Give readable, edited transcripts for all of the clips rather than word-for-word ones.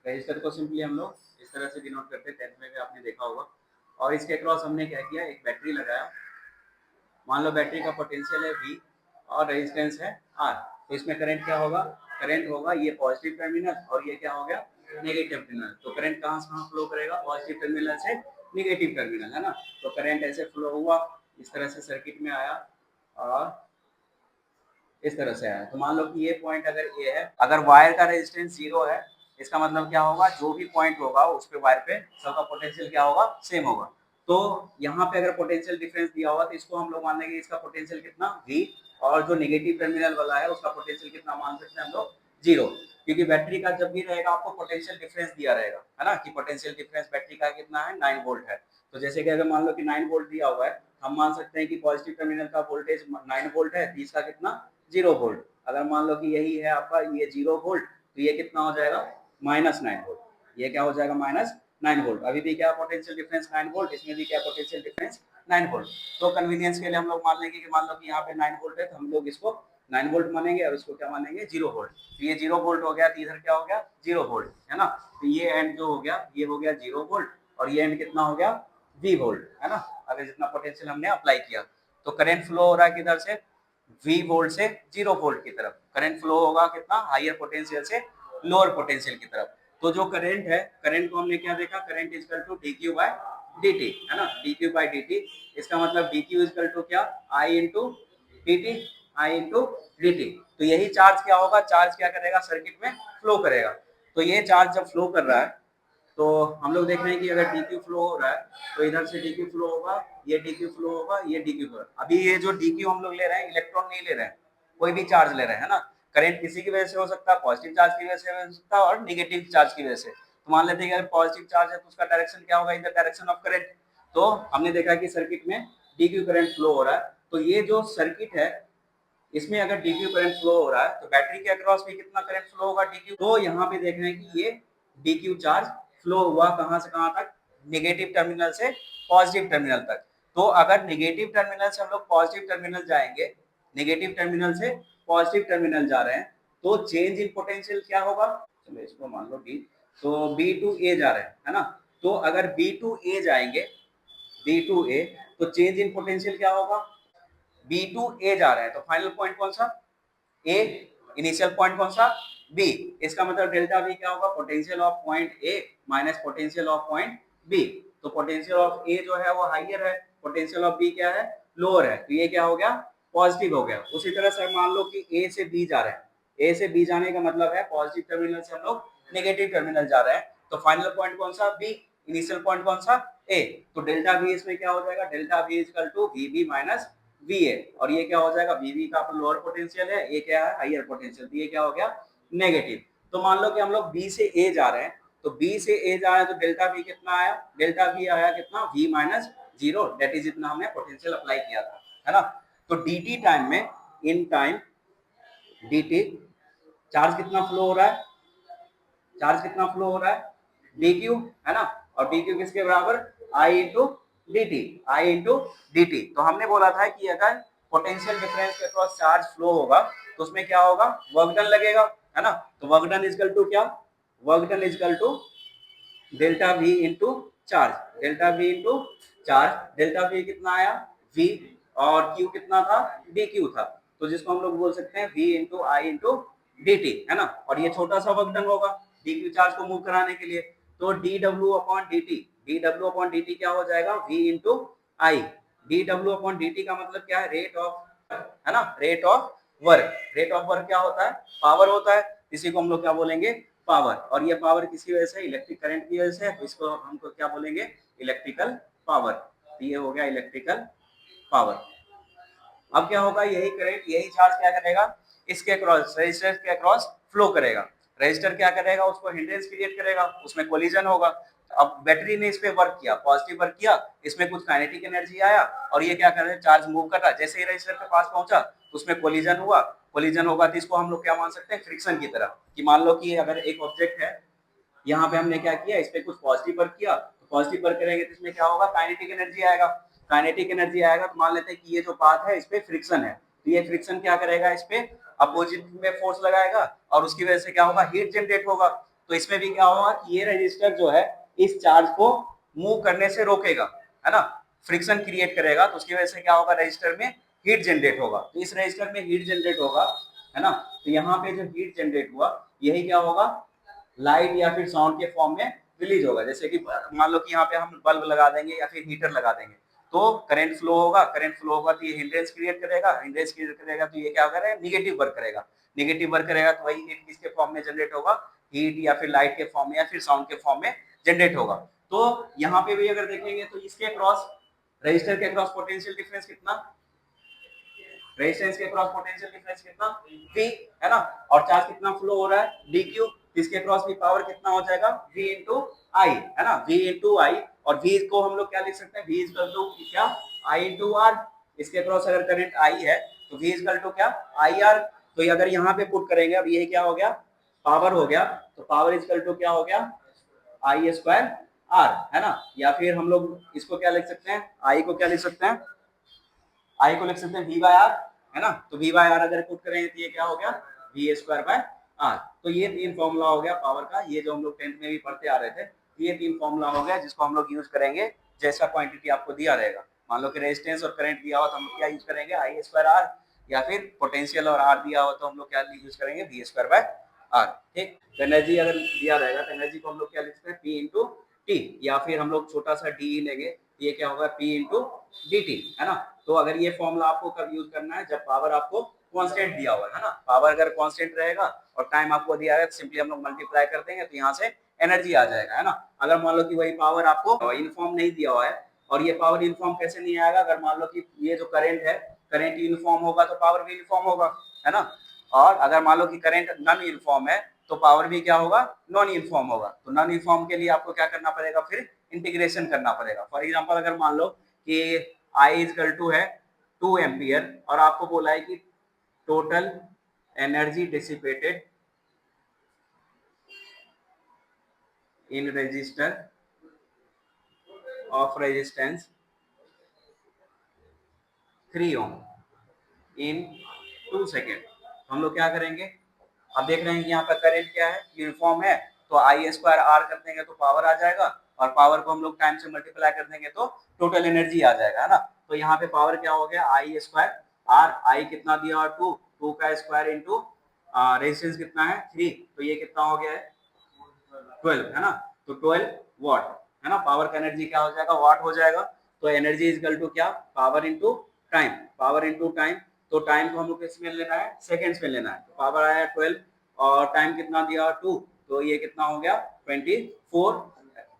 Register को simply हम लोग इस तरह से डिनोट करते हैं, 10th में भी आपने देखा होगा। और इसके अक्रॉस हमने क्या किया, एक बैटरी लगाया। मान लो बैटरी का पोटेंशियल है V और रेजिस्टेंस है R। तो इसमें करंट क्या होगा, करंट होगा ये पॉजिटिव टर्मिनल और ये क्या हो गया, नेगेटिव टर्मिनल। तो करंट कहाँ से कहाँ फ्लो करेगा, पॉजिटिव टर्मिनल से नेगेटिव टर्मिनल, है ना। तो करंट ऐसे फ्लो हुआ, इस तरह से सर्किट में आया और इस तरह से आया। तो मान लो कि ये पॉइंट अगर ये है, अगर वायर का रेजिस्टेंस 0 है, इसका मतलब क्या होगा, जो भी पॉइंट होगा उस पे वायर पे सबका पोटेंशियल क्या होगा, सेम होगा। तो यहाँ पे अगर पोटेंशियल डिफरेंस दिया होगा तो इसको हम लोग मान लेंगे इसका पोटेंशियल कितना V, और जो नेगेटिव टर्मिनल वाला है उसका पोटेंशियल कितना मान सकते हैं हम लोग, 0। क्योंकि बैटरी का जब भी रहेगा आपको पोटेंशियल डिफरेंस दिया रहेगा, है ना, कि पोटेंशियल डिफरेंस बैटरी का कितना है, 9 वोल्ट है। तो जैसे कि अगर मान लो कि 9 वोल्ट दिया हुआ है, हम मान सकते हैं कि पॉजिटिव टर्मिनल का वोल्टेज 9 वोल्ट है, इसका कितना 0 वोल्ट। अगर मान लो कि यही है आपका ये 0 वोल्ट, तो ये कितना हो जाएगा, -9 वोल्ट। ये क्या हो जाएगा, -9 वोल्ट। अभी भी क्या पोटेंशियल डिफरेंस 9 वोल्ट, इसमें भी क्या पोटेंशियल डिफरेंस 9 वोल्ट। तो कन्वीनियंस के लिए हम लोग मान लेंगे कि मान लो कि यहाँ पे 9 वोल्ट है, तो हम लोग इसको 9 वोल्ट मानेंगे और इसको क्या मानेंगे, 0 वोल्ट। तो ये 0 वोल्ट हो गया, तो इधर क्या हो गया, 0 वोल्ट, है ना। तो ये एंड जो हो गया, ये हो गया 0 वोल्ट, और ये एंड कितना हो गया, V वोल्ट, है ना। अगर जितना पोटेंशियल हमने अप्लाई किया, तो करंट फ्लो हो रहा है किधर से, V वोल्ट से 0 वोल्ट की तरफ। करंट फ्लो होगा कितना, हायर पोटेंशियल से लोअर पोटेंशियल की तरफ। तो जो करंट है, करंट को हमने क्या देखा, current is equal to dq by dt, है ना, dq बाय dt। इसका मतलब dq इज इक्वल टू क्या, I into dt, I into dt। तो यही चार्ज क्या होगा, चार्ज क्या करेगा, सर्किट में फ्लो करेगा। तो ये चार्ज जब फ्लो कर रहा है, तो हम लोग देख रहे हैं कि अगर dq फ्लो हो रहा है, तो इधर से dq फ्लो होगा, ये dq फ्लो होगा, ये dq फ्लो। अभी ये जो dq हम लोग ले रहे हैं, इलेक्ट्रॉन नहीं ले रहे हैं, कोई भी चार्ज ले रहे हैं, है ना। करंट किसी की वजह से हो सकता है, पॉजिटिव चार्ज की वजह से हो सकता है, और नेगेटिव चार्ज की वजह से। तो मान लेते हैं अगर पॉजिटिव चार्ज है तो उसका डायरेक्शन क्या होगा, इन द डायरेक्शन ऑफ करंट। तो हमने देखा कि सर्किट में dq करंट फ्लो हो रहा है। तो ये जो सर्किट है, इसमें अगर dq करंट फ्लो हो रहा है, तो बैटरी के अक्रॉस भी कितना करंट फ्लो होगा, dq। तो यहाँ पे देख रहे हैं कि ये dq चार्ज फ्लो हुआ कहां से कहां तक, नेगेटिव टर्मिनल से पॉजिटिव टर्मिनल तक। तो अगर नेगेटिव टर्मिनल से हम लोग पॉजिटिव टर्मिनल जाएंगे, नेगेटिव टर्मिनल से पॉजिटिव टर्मिनल जा रहे हैं, तो चेंज इन पोटेंशियल क्या होगा, चलो इसको मान लो B। तो B टू A जा रहे हैं, है ना। तो अगर B टू A जाएंगे, B टू A, तो चेंज इन पोटेंशियल क्या होगा, B टू A जा रहे हैं, तो फाइनल पॉइंट कौन सा, A। इनिशियल पॉइंट कौन सा, B। इसका मतलब डेल्टा V क्या होगा, potential of point A minus potential of point B। तो पोटेंशियल ऑफ A जो है वो हाइयर है, पोटेंशियल ऑफ B क्या है, लोअर है। तो ये क्या हो गया, पॉजिटिव हो गया। उसी तरह से मान लो कि A से B जा रहे हैं, A से B जाने का मतलब है पॉजिटिव टर्मिनल से हम लोग नेगेटिव टर्मिनल जा रहे हैं। तो फाइनल पॉइंट कौन सा, B। इनिशियल पॉइंट कौन सा, A। तो डेल्टा V इसमें क्या हो जाएगा, delta V equal to VB minus VA। और ये क्या हो जाएगा, VB का लोअर पोटेंशियल है, ये क्या है, हायर पोटेंशियल। तो ये क्या हो गया, नेगेटिव। तो मान लो कि हम लोग B से A जा रहे हैं, तो B से A जा रहे हैं, तो डेल्टा V कितना आया, डेल्टा V आया कितना, V माइनस 0, दैट इज जितना हमने पोटेंशियल अप्लाई किया था, है ना। तो dt टाइम में, इन टाइम dt, चार्ज कितना फ्लो हो रहा है, चार्ज कितना फ्लो हो रहा है, dq, है ना। और dq किसके बराबर, I into dt, I into dt। तो हमने बोला था कि अगर पोटेंशियल डिफरेंस के अक्रॉस चार्ज फ्लो होगा, तो उसमें क्या होगा, वर्क डन लगेगा, है ना। तो work done is equal to क्या, work done is equal to delta V into charge, delta V into charge. Delta V कितना आया, V, और Q कितना था, dq था। तो जिसको हम लोग बोल सकते हैं V into I into dt, है ना। और ये छोटा सा वर्क डन होगा dq चार्ज को मूव कराने के लिए। तो dw upon dt, dw upon dt क्या हो जाएगा, V into I। dw upon dt का मतलब क्या है, रेट ऑफ, है ना, rate of work. Rate of work क्या होता है, पावर होता है। इसी को हम लोग क्या बोलेंगे, पावर। और ये पावर किसी वजह से, इलेक्ट्रिक करंट की वजह से, तो इसको हमको क्या बोलेंगे, इलेक्ट्रिकल पावर। तो ये हो गया इलेक्ट्रिकल पावर। अब क्या होगा, यही करंट, यही चार्ज क्या करेगा, इसके अक्रॉस, रेजिस्टर के अक्रॉस फ्लो करेगा। रेजिस्टर क्या करेगा, उसको हिंड्रेंस क्रिएट करेगा, उसमें कोलिजन होगा। अब बैटरी ने इस पे वर्क किया, पॉजिटिव वर्क किया, इसमें कुछ काइनेटिक एनर्जी आया, और ये क्या कर रहा है, चार्ज मूव कर रहा है। जैसे ही रेजिस्टर के पास पहुंचा, उसमें कोलिजन हुआ। कोलिजन होगा तो इसको हम लोग क्या मान सकते हैं, फ्रिक्शन की तरह। कि मान लो कि अगर एक ऑब्जेक्ट है, यहाँ पे हमने क्या किया, इस पे कुछ पॉजिटिव वर्क किया, तो पॉजिटिव वर्क करेंगे तो इसमें क्या होगा, काइनेटिक एनर्जी आएगा। काइनेटिक एनर्जी आएगा तो मान लेते हैं कि ये जो पाथ है, इस पे फ्रिक्शन है। तो ये फ्रिक्शन क्या करेगा, इस पे अपोजिट में फोर्स लगाएगा, और उसकी वजह से क्या होगा, हीट जनरेट होगा। तो इसमें भी क्या होगा कि ये रजिस्टर जो है इस चार्ज को मूव करने से रोकेगा, है ना, फ्रिक्शन क्रिएट करेगा, तो उसकी वजह से क्या होगा, रजिस्टर में हीट जनरेट होगा। तो इस रजिस्टर में हीट जनरेट होगा, है ना, तो यहाँ पे जो हीट जनरेट हुआ यही क्या होगा, लाइट या फिर साउंड के फॉर्म में रिलीज होगा। जैसे कि मान लो कि यहाँ पे हम बल्ब लगा देंगे या फिर हीटर लगा देंगे, तो करंट फ्लो होगा, करंट फ्लो होगा तो ये हिंड्रेंस क्रिएट करेगा, हिंड्रेंस क्रिएट करेगा तो ये क्या करेगा, निगेटिव वर्क करेगा, निगेटिव वर्क करेगा तो वही हीट किसके फॉर्म में जनरेट होगा, हीट या फिर लाइट के फॉर्म में या फिर साउंड के फॉर्म में जनरेट होगा। तो यहाँ पे भी अगर देखेंगे तो इसके अक्रॉस, रजिस्टर के अक्रॉस पोटेंशियल डिफरेंस कितना, रेजिस्टेंस के क्रॉस पोटेंशियल डिफरेंस कितना, V, है ना, और चार्ज कितना फ्लो हो रहा है, dq, इसके क्रॉस भी पावर कितना हो जाएगा, V into I, है ना, V into I, और V को हम लोग क्या लिख सकते हैं, V इक्वल टू क्या, I into R, इसके क्रॉस अगर करंट I है तो V इक्वल टू क्या, IR, तो ये अगर यहाँ पे पुट करेंगे, अब ये क्या हो गया, पावर हो गया, तो पावर इक्वल टू क्या हो गया, I स्क्वायर R, है ना, या फिर हम लोग इसको क्या लिख सकते हैं, I को क्या लिख सकते हैं, आई को लिख सकते हैं V बाय आर, है ना, तो V बाय आर अगर पुट करेंगे तो ये क्या हो गया, V स्क्वायर बाय आर। तो ये तीन फॉर्मूला हो गया पावर का, ये जो हम लोग 10th में भी पढ़ते आ रहे थे, ये तीन फॉर्मूला हो गया जिसको हम लोग यूज करेंगे जैसा क्वांटिटी आपको दिया रहेगा। मान लो कि रेजिस्टेंस और करंट दिया हो तो हम लोग क्या यूज करेंगे, आई स्क्वायर आर, या फिर पोटेंशियल और आर दिया हो तो हम लोग क्या यूज करेंगे, V स्क्वायर बाय आर। ठीक, तो एनर्जी अगर दिया रहेगा तो एनर्जी को हम लोग क्या लिखते हैं, P इंटू टी, या फिर हम लोग छोटा सा डी लेंगे, ये क्या होगा, P इंटू डी टी, है ना। तो अगर ये फॉर्मूला आपको कब यूज करना है, जब पावर आपको कांस्टेंट दिया हुआ है ना, पावर अगर कांस्टेंट रहेगा और टाइम आपको दिया है, सिंपली हम लोग मल्टीप्लाई कर देंगे तो यहाँ से एनर्जी आ जाएगा, है ना। अगर मान लो कि वही पावर आपको यूनिफॉर्म नहीं दिया हुआ है, और ये पावर यूनिफॉर्म कैसे नहीं आएगा, अगर मान लो कि ये जो करंट है, करंट यूनिफॉर्म होगा तो पावर भी यूनिफॉर्म होगा, है ना, और अगर मान लो कि करंट नॉन यूनिफॉर्म है तो पावर भी क्या होगा, नॉन यूनिफॉर्म होगा। तो नॉन यूनिफॉर्म के लिए आपको क्या करना पड़ेगा, फिर इंटीग्रेशन करना पड़ेगा। फॉर एग्जांपल अगर मान लो कि I इक्वल टू है 2 एम्पियर और आपको बोला है कि total energy dissipated in resistor of resistance 3 ohm in 2 second. हम लोग क्या करेंगे, अब देख रहे हैं कि यहाँ पर करंट क्या है, यूनिफॉर्म है, तो आई स्क्वायर आर कर देंगे तो पावर आ जाएगा, और पावर को हम लोग टाइम से मल्टीप्लाई कर देंगे तो टोटल एनर्जी आ जाएगा, है ना। तो यहाँ पे पावर क्या हो गया, आई स्क्वायर आर, आई कितना दिया, और टू का स्क्वायर इंटू रेजिस्टेंस कितना है 3, तो ये कितना हो गया है 12, है ना, तो 12 वाट, है ना, पावर का एनर्जी क्या हो जाएगा, वाट हो जाएगा। तो एनर्जी इक्वल टू क्या, power into time, power into time, तो टाइम को हम लोग किसमें लेना है, सेकेंड्स में लेना है, तो पावर आया 12 और टाइम कितना दिया 2, तो ये कितना हो गया 24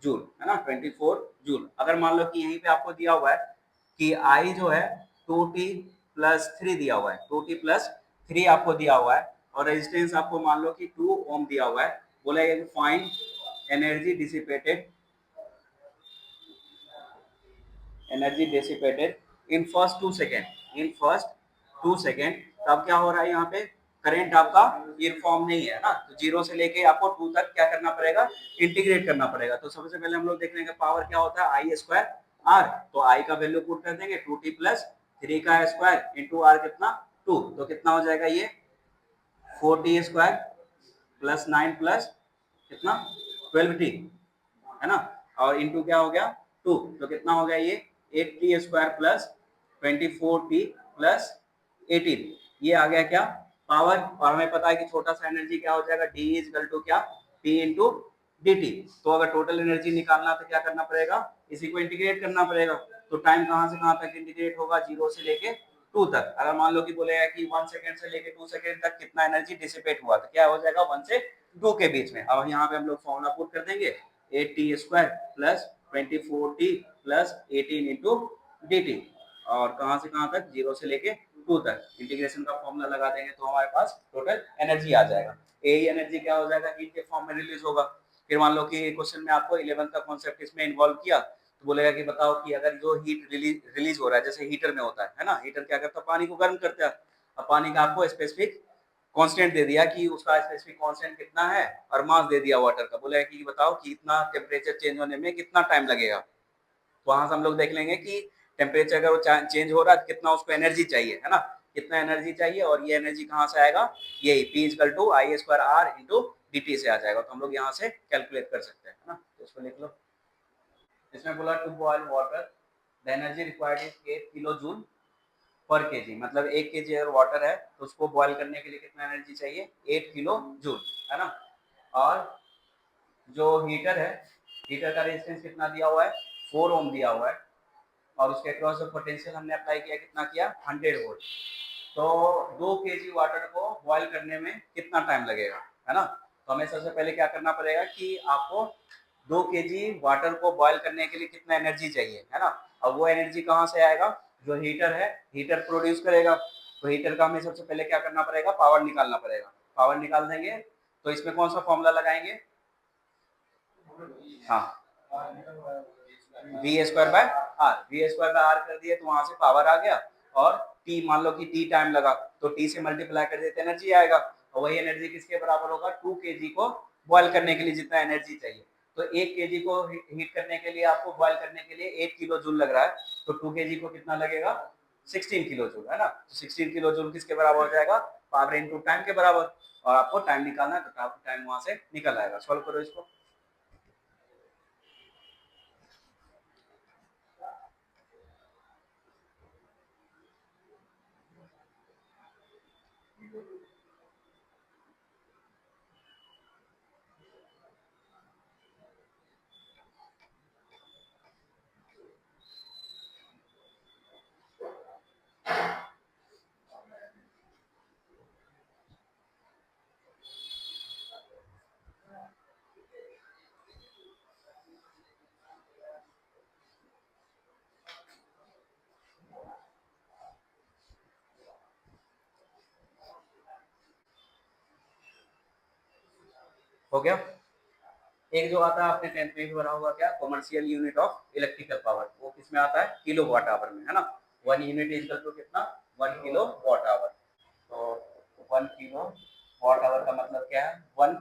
जूल, है ना, 24 जूल। अगर मान लो कि यहीं पे आपको दिया हुआ है कि आई जो है 2t प्लस 3 दिया हुआ है, 2t प्लस 3 आपको दिया हुआ है, और रेजिस्टेंस आपको मान लो कि 2 ओम दिया हुआ है, बोला कि find energy dissipated, energy dissipated in first 2 second, in first 2 second. तब क्या हो रहा है, यहाँ पे करंट आपका यूनिफॉर्म नहीं है ना, तो 0 से लेके आपको 2 तक क्या करना पड़ेगा, इंटीग्रेट करना पड़ेगा। तो सबसे पहले हम लोग देख लेंगे पावर क्या होता है, आई स्क्वायर आर, तो आई का वैल्यू पुट कर देंगे 2t प्लस 3 का स्क्वायर इंटू आर कितना 2, तो कितना हो जाएगा ये 4t स्क्वायर प्लस 9 प्लस कितना 12t, है ना, और इंटू क्या हो गया 2, तो कितना हो गया ये 8t square plus 24t plus 18, ये आ गया क्या पावर। और हमें पता है कि छोटा सा एनर्जी क्या हो जाएगा, D इक्वल टू क्या, P इंटू डी टी। तो अगर टोटल एनर्जी निकालना तो क्या करना पड़ेगा, इसी को इंटीग्रेट करना पड़ेगा। तो टाइम कहाँ से कहाँ तक इंटीग्रेट होगा, 0 से लेके 2 तक। अगर मान लो कि बोलेगा कि 1 सेकंड से लेके 2 सेकंड तक कितना एनर्जी डिसिपेट हुआ, तो क्या हो जाएगा 1 से 2 के बीच में। अब यहाँ पे हम लोग फॉर्मूला पुट कर देंगे 8t square plus 24t plus 18 into D T, और कहाँ से कहाँ तक 0 से लेके 2 तक इंटीग्रेशन का फॉर्मूला लगा देंगे तो हमारे पास टोटल एनर्जी आ जाएगा। यही एनर्जी क्या हो जाएगा, हीट के फॉर्म में रिलीज होगा। फिर मान लो कि क्वेश्चन में आपको 11th का कॉन्सेप्ट इसमें इन्वॉल्व किया, तो बोलेगा कि बताओ कि अगर जो हीट रिलीज हो रहा है, जैसे हीटर में होता है ना, हीटर क्या करता है, पानी को गर्म करता है। अब पानी का आपको स्पेसिफिक कांस्टेंट दे दिया कि उसका स्पेसिफिक कांस्टेंट कितना है, और मास दे दिया वाटर का, बोलेगा कि बताओ कि इतना टेम्परेचर चेंज होने में कितना टाइम लगेगा। तो वहां से हम लोग देख लेंगे कि टेम्परेचर अगर वो चेंज हो रहा है कितना उसको एनर्जी चाहिए, है ना, कितना एनर्जी चाहिए, और ये एनर्जी कहाँ से आएगा, यही P equal to I square R into dt से आ जाएगा, तो हम लोग यहाँ से कैलकुलेट कर सकते हैं, है ना। तो इसको लिख लो। इसमें बोला to boil water the energy required is 8 kilo joule per KG, मतलब 1 केजी अगर वाटर है तो उसको बॉयल करने के लिए कितना एनर्जी चाहिए, 8 किलो जूल, है ना। और जो हीटर है, हीटर का रेजिस्टेंस कितना दिया हुआ है, 4 ओम दिया हुआ है, और उसके अक्रॉस जो पोटेंशियल हमने अप्लाई किया कितना किया, 100 वोल्ट। तो 2 केजी वाटर को बॉयल करने में कितना टाइम लगेगा, है ना। तो हमें सबसे पहले क्या करना पड़ेगा कि आपको 2 केजी वाटर को बॉयल करने के लिए कितना एनर्जी चाहिए, है ना। और वो एनर्जी कहाँ से आएगा, जो हीटर है, हीटर प्रोड्यूस करेगा। तो हीटर का हमें सबसे पहले क्या करना पड़ेगा, पावर निकालना पड़ेगा। पावर निकाल देंगे तो इसमें कौन सा फॉर्मूला लगाएंगे, हाँ, V square by R, V square by R कर दिए तो वहां से पावर आ गया, और टी मान लो कि टी टाइम लगा तो टी से मल्टीप्लाई कर देते एनर्जी आएगा, और वही एनर्जी किसके बराबर होगा, 2 केजी को बॉयल करने के लिए जितना एनर्जी चाहिए। तो 1 केजी को हीट करने के लिए, आपको बॉयल करने के लिए 8 किलो जूल लग रहा है, तो 2 केजी को कितना लगेगा, 16 किलो जूल, है ना। तो 16 किलो जूल किसके बराबर हो जाएगा, पावर इनटू टाइम के बराबर। और आपको टाइम निकालना है तो टाइम वहां से निकल आएगा। सॉल्व करो इसको। हो गया। एक जो आता है आपने 10th में भी पढ़ा होगा, क्या, commercial unit of electrical power, वो किसमें आता है, किलो वाट आवर में, है ना। 1 यूनिट इज इक्वल टू कितना, 1 किलो वाट आवर। तो 1 किलो वाट आवर का मतलब क्या है, 1,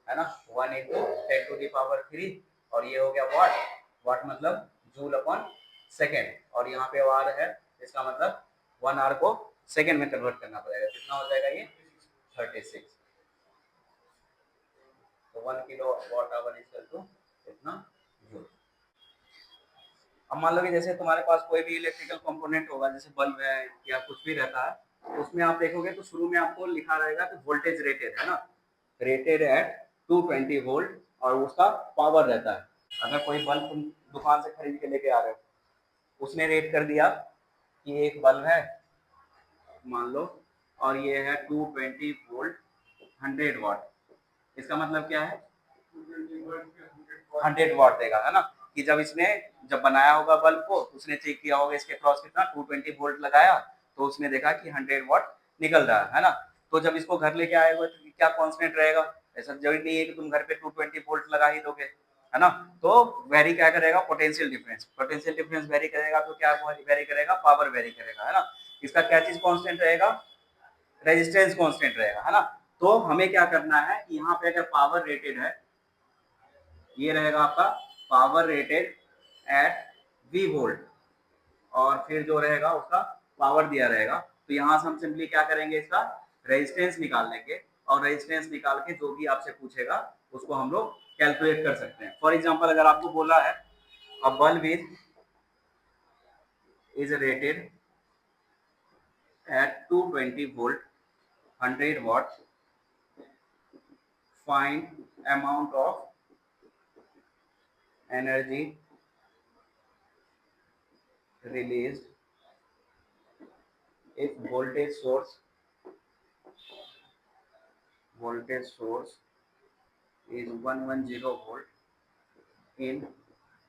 है ना, 1 इंटू 10 टू दी पावर 3, और ये हो गया वाट। वाट मतलब जूल अपॉन सेकेंड, और यहाँ पे आवर है, इसका मतलब 1 आवर को सेकेंड में कन्वर्ट करना पड़ेगा, कितना हो जाएगा ये, 36। तो 1 kilo watt hour equal to कितना, जूल। अब मान लो कि जैसे तुम्हारे पास कोई भी इलेक्ट्रिकल कंपोनेंट होगा, जैसे बल्ब है या कुछ भी रहता है, तो उसमें आप देखोगे तो शुरू में आपको लिखा रहेगा कि वोल्टेज रेटेड, है ना, रेटेड एट 220 वोल्ट, और उसका पावर रहता है। अगर कोई बल्ब तुम दुकान से खरीद के लेके आ रहे हो, उसने रेट कर दिया कि एक बल्ब है मान लो, और ये है 220 वोल्ट 100 वाट, इसका मतलब क्या है, 100 वाट देगा, है ना। कि जब इसने जब बनाया होगा बल्ब को, उसने चेक किया होगा इसके क्रॉस कितना, 220 वोल्ट लगाया, तो उसने देखा कि 100 वाट निकल रहा है ना। तो जब इसको घर लेके आए हुए तो क्या कांस्टेंट रहेगा, ऐसा जरूरी नहीं है कि तुम घर पे 220 वोल्ट लगा ही दोगे, है ना। तो वेरी क्या करेगा, potential difference, potential difference very करेगा तो क्या वेरी करेगा, पावर वेरी करेगा, है ना। इसका क्या चीज कांस्टेंट रहेगा, रेजिस्टेंस कांस्टेंट रहेगा, है ना। तो हमें क्या करना है, यहाँ पे अगर पावर रेटेड है, ये रहेगा आपका power rated eight V volt, और फिर जो रहेगा उसका पावर दिया रहेगा, तो यहाँ से हम सिंपली क्या करेंगे, इसका रेजिस्टेंस निकाल लेंगे, और रेजिस्टेंस निकाल के जो भी आपसे पूछेगा उसको हम लोग कैलकुलेट कर सकते हैं। फॉर एग्जांपल अगर आपको बोला है अ bulb is rated eight 220 volt 100 watt, find amount of energy released if voltage source is 110 volt in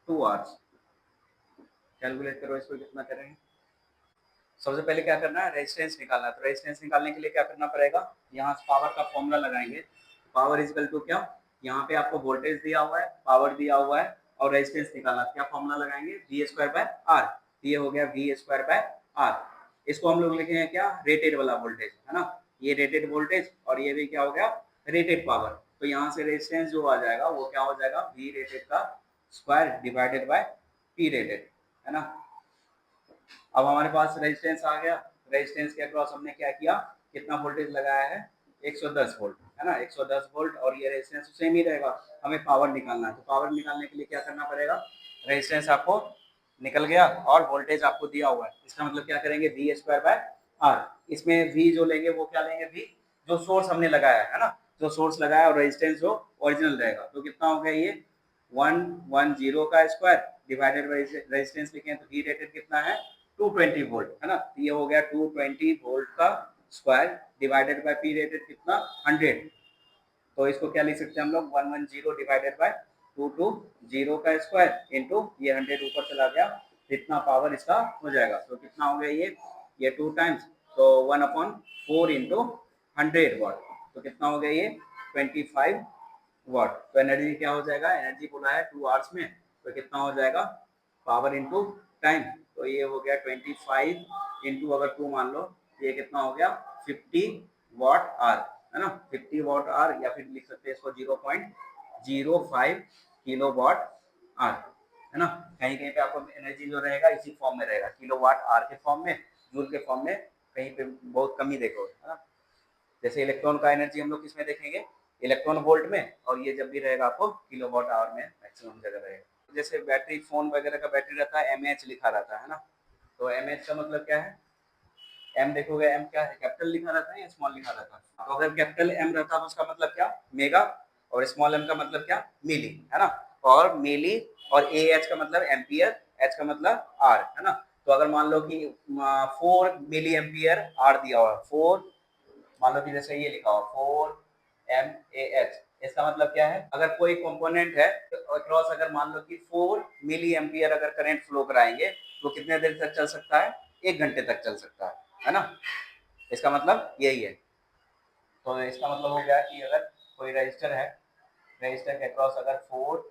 2 hours। Calculate करो इसको कितना करेंगे। सबसे पहले क्या करना है, रेजिस्टेंस निकालना है। तो रेजिस्टेंस निकालने के लिए क्या करना पड़ेगा, यहाँ से पावर का फॉर्मूला लगाएंगे। पावर इज इक्वल टू क्या, यहाँ पे आपको वोल्टेज दिया हुआ है, पावर दिया हुआ है, और रेजिस्टेंस निकालना, क्या फॉर्मूला लगाएंगे, वी स्क्वायर बाय आर। ये हो गया वी स्क्वायर बाय आर। इसको हम लोग लिखेंगे क्या, रेटेड वाला वोल्टेज, है ना। ये रेटेड वोल्टेज, और ये भी क्या हो गया, रेटेड पावर। तो यहाँ से रेजिस्टेंस जो आ जाएगा वो क्या हो जाएगा, वी रेटेड का square divided by P rated, है ना। अब हमारे पास रेजिस्टेंस आ गया, रेजिस्टेंस के अक्रॉस हमने क्या किया, कितना वोल्टेज लगाया है, 110 वोल्ट है ना, 110 वोल्ट, और ये रेजिस्टेंस सेम ही रहेगा। हमें पावर निकालना है, तो पावर निकालने के लिए क्या करना पड़ेगा, रेजिस्टेंस आपको निकल गया और वोल्टेज आपको दिया हुआ है, इसका मतलब क्या करेंगे, वी स्क्वायर बाय आर। इसमें वी जो लेंगे वो क्या लेंगे, वी जो सोर्स हमने लगाया है ना, जो सोर्स लगाया और रेजिस्टेंस जो ओरिजिनल रहेगा, तो कितना हो गया ये 110 का स्क्वायर डिवाइडेड बाई रेजिस्टेंस लिखें तो वी रेटेड कितना है 220 वोल्ट है ना, तो ये हो गया 220 वोल्ट का square divided by P rated कितना 100। तो इसको क्या लिख सकते हैं हम लोग 110 डिवाइडेड बाय 220 का स्क्वायर इनटू ये 100 ऊपर चला गया, इतना पावर इसका हो जाएगा। तो कितना हो गया ये 2 टाइम्स, तो 1/4 इंटू 100 वाट, तो कितना हो गया ये 25 वाट। तो एनर्जी क्या हो जाएगा, एनर्जी बोला है 2 आवर्स में, तो कितना हो जाएगा पावर इंटू टाइम, तो ये हो गया 25 इंटू अगर 2 मान लो, ये कितना हो गया 50 वाट आर है ना, 50 वाट आर, या फिर लिख सकते हैं इसको 0.05 किलो वाट आर है ना। कहीं कहीं पे आपको एनर्जी जो रहेगा इसी फॉर्म में रहेगा, किलो वाट आर के फॉर्म में, जूल के फॉर्म में कहीं पे बहुत कम ही देखोगे है ना। जैसे इलेक्ट्रॉन का एनर्जी हम लोग किसमें देखेंगे, इलेक्ट्रॉन वोल्ट में, और ये जब भी रहेगा आपको किलो वाट आवर में मैक्सिमम जगह रहेगा। जैसे बैटरी, फोन वगैरह का बैटरी रहता है एमएएच लिखा रहता है ना, तो एमएएच का मतलब क्या है, एम देखोगे, एम क्या है, कैपिटल लिखा रहता है या स्मॉल लिखा रहता है, तो अगर कैपिटल एम रहता है तो उसका मतलब क्या मेगा, और स्मॉल एम का मतलब क्या मिली है ना, और मिली, और ए एच का मतलब एम्पियर, एच का मतलब आर है ना। तो अगर मान लो कि 4 मिली एम्पियर आर दिया हुआ है, 4 मान लो कि जैसे ये लिखा हुआ 4 mAh, इसका मतलब क्या है, अगर कोई कंपोनेंट है अक्रॉस, अगर मान लो कि 4 मिली एम्पियर अगर करंट फ्लो कराएंगे तो कितने देर तक चल सकता है, 1 घंटे तक चल सकता है ना, इसका मतलब यही है। तो इसका मतलब हो गया कि अगर कोई रजिस्टर है, रजिस्टर के अक्रॉस अगर 4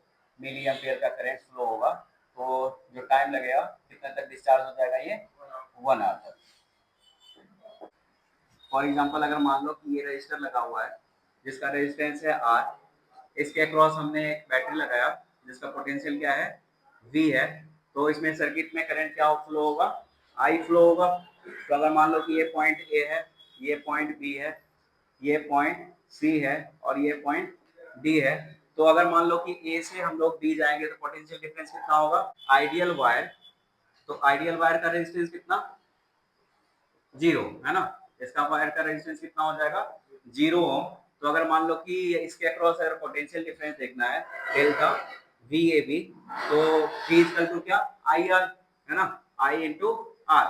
मिली एम्पियर का करंट फ्लो होगा, तो जो टाइम लगेगा कितने तक डिस्चार्ज हो जाएगा, ये 1 आवर तक। फॉर एग्जाम्पल अगर मान लो कि ये रजिस्टर लगा हुआ है जिसका रेजिस्टेंस है आर, इसके अक्रॉस हमने एक बैटरी लगाया जिसका पोटेंशियल क्या है वी है, तो इसमें सर्किट में करंट क्या फ्लो होगा, आई फ्लो होगा। तो अगर मान लो कि ये पॉइंट ए है, ये पॉइंट बी है, ये पॉइंट सी है, और ये पॉइंट डी है, तो अगर मान लो कि ए से हम लोग बी जाएंगे तो पोटेंशियल डिफरेंस कितना होगा, आइडियल वायर, तो आइडियल वायर का रेजिस्टेंस कितना 0 है ना, इसका वायर का रेजिस्टेंस कितना हो जाएगा 0 ओम। तो अगर मान लो कि इसके अक्रॉस अगर पोटेंशियल डिफरेंस देखना है डेल्टा वी ए बी, तो वी इक्वल टू क्या आई आर है ना, आई इंटू आर,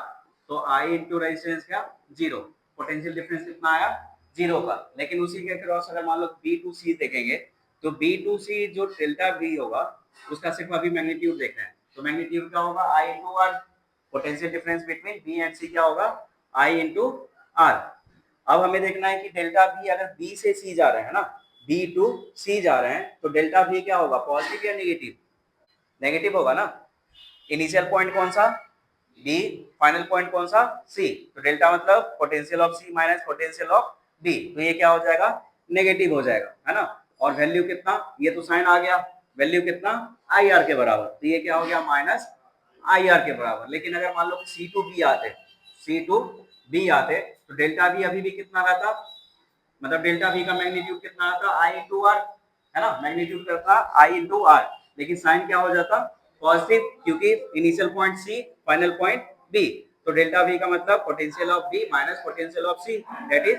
तो आई इंटू रेजिस्टेंस क्या 0, पोटेंशियल डिफरेंस कितना आया 0 का। लेकिन उसी के अक्रॉस अगर मान लो बी टू सी देखेंगे, तो बी टू सी जो डेल्टा वी होगा उसका सिर्फ अभी मैग्नीट्यूड देखना है, तो मैग्नीट्यूड क्या होगा I into R, potential difference between B and C क्या होगा आई इंटू आर। अब हमें देखना है कि डेल्टा बी अगर बी से सी जा रहे हैं ना, बी टू सी जा रहे हैं, तो डेल्टा बी क्या होगा पॉजिटिव या नेगेटिव, नेगेटिव होगा ना। इनिशियल पॉइंट कौन सा बी, फाइनल पॉइंट कौन सा सी, तो डेल्टा मतलब potential of C minus potential of B, तो ये क्या हो जाएगा नेगेटिव हो जाएगा है ना। और वैल्यू कितना, ये तो साइन आ गया, वैल्यू कितना आई आर के बराबर, तो ये क्या हो गया माइनस आई आर के बराबर। लेकिन अगर मान लो कि सी टू बी आते, सी टू बी आते, तो डेल्टा बी अभी भी कितना रहता, मतलब डेल्टा बी का मैग्नीट्यूड कितना आता आई इंटू आर है ना, मैग्नीट्यूड करता आई इंटू आर, लेकिन साइन क्या हो जाता पॉजिटिव, क्योंकि initial point C final point B, तो डेल्टा बी का मतलब potential of B minus potential of C that is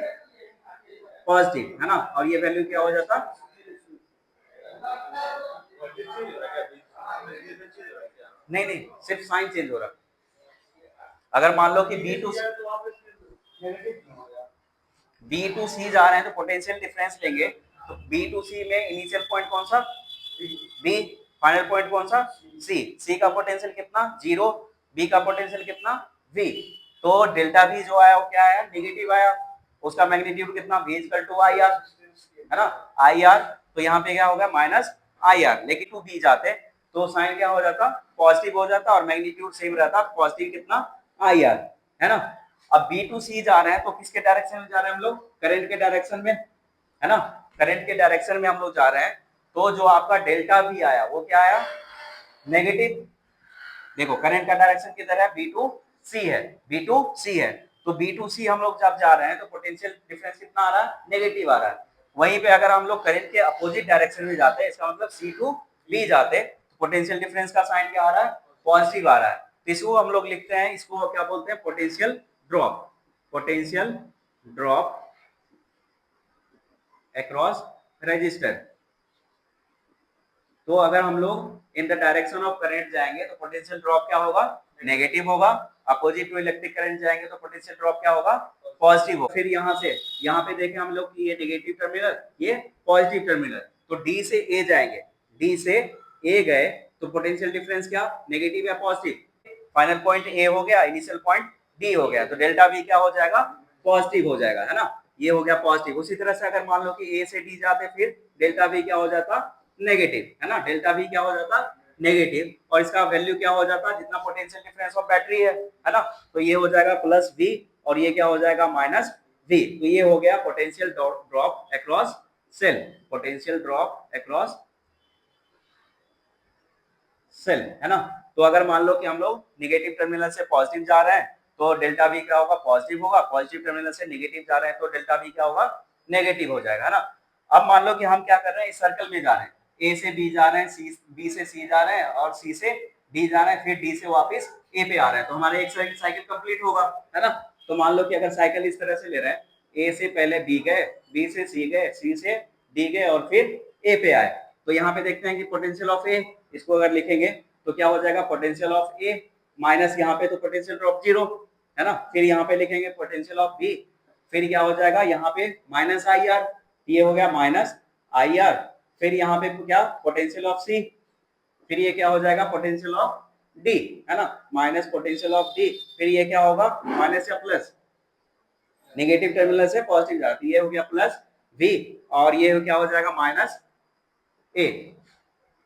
positive है ना, और ये वैल्यू क्या हो जाता, नहीं नहीं सिर्फ साइन चेंज हो रहा। अगर मान लो कि बी टू सी जा रहे हैं तो पोटेंशियल डिफरेंस लेंगे, तो बी टू सी में इनिशियल पॉइंट कौन सा बी, फाइनल पॉइंट कौन सा सी, सी का पोटेंशियल कितना 0, बी का पोटेंशियल कितना वी, तो डेल्टा बी जो आया वो क्या आया नेगेटिव आया, उसका मैग्नीट्यूड कितना V equal to I R है ना, आई आर, तो यहाँ पे क्या होगा माइनस आई आर, लेकिन टू बी जाते तो साइन क्या हो जाता पॉजिटिव हो जाता, और मैग्नीट्यूड सेम रहता, पॉजिटिव कितना आई आर है ना। अब बी टू सी जा रहे हैं तो किसके डायरेक्शन में जा रहे हैं हम लोग, करंट के डायरेक्शन में है ना, करंट के डायरेक्शन में हम लोग जा रहे हैं, तो जो आपका डेल्टा भी आया वो क्या आया नेगेटिव। देखो करंट का डायरेक्शन किधर है बी टू सी है, बी टू सी है, तो बी टू सी हम लोग जब जा रहे हैं तो पोटेंशियल डिफरेंस कितना आ रहा है, नेगेटिव आ रहा है। वहीं पे अगर हम लोग करंट के अपोजिट डायरेक्शन में जाते हैं, इसका मतलब सी टू बी जाते, पोटेंशियल डिफरेंस का साइन क्या आ रहा है, पॉजिटिव आ रहा है। तो इसको हम लोग लिखते हैं, इसको क्या बोलते हैं, potential drop, potential drop across resistor. तो अगर हम लोग in the direction of current जाएंगे तो पोटेंशियल ड्रॉप क्या होगा, नेगेटिव होगा। अपोजिट टू इलेक्ट्रिक करंट जाएंगे तो पोटेंशियल ड्रॉप क्या होगा, पॉजिटिव होगा। फिर यहाँ से यहाँ पे देखें हम लोग कि ये नेगेटिव टर्मिनल, ये पॉजिटिव टर्मिनल, तो डी से ए जाएंगे, डी से ए गए तो पोटेंशियल डिफरेंस क्या, नेगेटिव या पॉजिटिव। फाइनल पॉइंट ए हो गया, इनिशियल पॉइंट डी हो गया, तो डेल्टा वी क्या हो जाएगा, पॉजिटिव हो जाएगा, है ना, ये हो गया पॉजिटिव। उसी तरह से अगर मान लो कि ए से डी जाते फिर डेल्टा वी क्या हो जाता, नेगेटिव, है ना, डेल्टा वी क्या हो जाता, नेगेटिव, और इसका वैल्यू क्या हो जाता, जितना पोटेंशियल डिफरेंस ऑफ बैटरी है ना, तो ये हो जाएगा प्लस वी और ये क्या हो जाएगा माइनस वी। तो ये हो गया potential drop across cell, potential drop across cell, है ना। तो अगर मान लो कि हम लोग नेगेटिव टर्मिनल से पॉजिटिव जा रहे हैं तो डेल्टा वी क्या होगा, पॉजिटिव होगा। पॉजिटिव टर्मिनल से नेगेटिव जा रहे हैं तो डेल्टा वी क्या होगा, नेगेटिव हो जाएगा, है ना। अब मान लो कि हम क्या कर रहे हैं, इस सर्कल में जा रहे हैं, ए से बी जा रहे हैं, सी बी से सी जा रहे हैं और सी से डी जा रहे हैं, फिर डी से वापस ए पे आ रहे हैं, तो हमारा एक साइकिल कंप्लीट होगा, है ना। तो मान लो कि अगर साइकिल इस तरह से ले रहे हैं, ए से पहले बी गए, बी से सी गए, सी से डी गए और फिर ए पे आए, तो यहाँ पे देखते हैं कि पोटेंशियल ऑफ ए, इसको अगर लिखेंगे तो क्या हो जाएगा, पोटेंशियल ऑफ ए माइनस यहाँ पे तो पोटेंशियल ड्रॉप जीरो, है ना। फिर यहाँ पे लिखेंगे पोटेंशियल ऑफ बी, फिर क्या हो जाएगा यहाँ पे माइनस आई आर, ये हो गया माइनस आई आर। फिर यहाँ पे क्या, पोटेंशियल ऑफ सी, फिर ये क्या हो जाएगा पोटेंशियल ऑफ डी, है ना, माइनस पोटेंशियल ऑफ डी। फिर ये क्या होगा, माइनस या प्लस, नेगेटिव टर्मिनल से पॉजिटिव जाती है, ये हो गया प्लस वी और ये क्या हो जाएगा माइनस ए,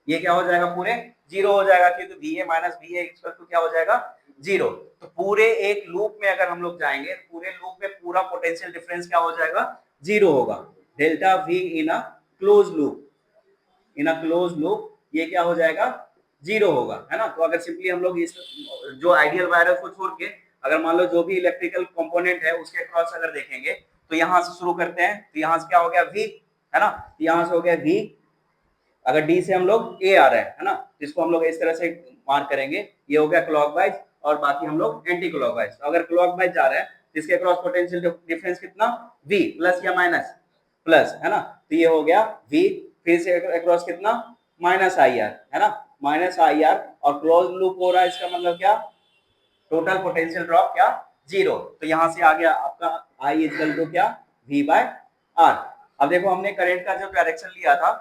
ये क्या हो जाएगा पूरे जीरो हो जाएगा, क्योंकि V A minus V A तो क्या हो जाएगा जीरो। तो पूरे एक लूप में अगर हम लोग जाएंगे, पूरे लूप में पूरा पोटेंशियल डिफरेंस क्या हो जाएगा, जीरो होगा। Delta we in a close loop, in a close loop ये क्या हो जाएगा, जीरो होगा, है ना। तो अगर सिंपली हम लोग इस जो आइडियल वायरस को छोड़ के अगर मान लो जो भी इलेक्ट्रिकल कंपोनेंट है उसके क्रॉस अगर देखेंगे तो यहाँ से शुरू करते हैं, तो यहाँ से क्या हो गया वी, है ना, यहाँ से हो गया वी। अगर डी से हम लोग ए आ रहे हैं, है ना, जिसको हम लोग इस तरह से मार्क करेंगे, ये हो गया क्लॉकवाइज और बाकी हम लोग एंटी क्लॉकवाइज। तो अगर क्लॉकवाइज जा रहे हैं तो इसके क्रॉस पोटेंशियल डिफरेंस कितना, वी प्लस या माइनस, प्लस, है ना, तो ये हो गया वी, फिर से अक्रॉस कितना माइनस आई आर, है ना, माइनस आई आर और क्लोज लूप हो रहा है, इसका मतलब क्या, टोटल पोटेंशियल ड्रॉप क्या, जीरो। तो यहां से आ गया आपका आई इक्वल टू क्या, वी बाय आर। अब देखो हमने करंट का जो डायरेक्शन लिया था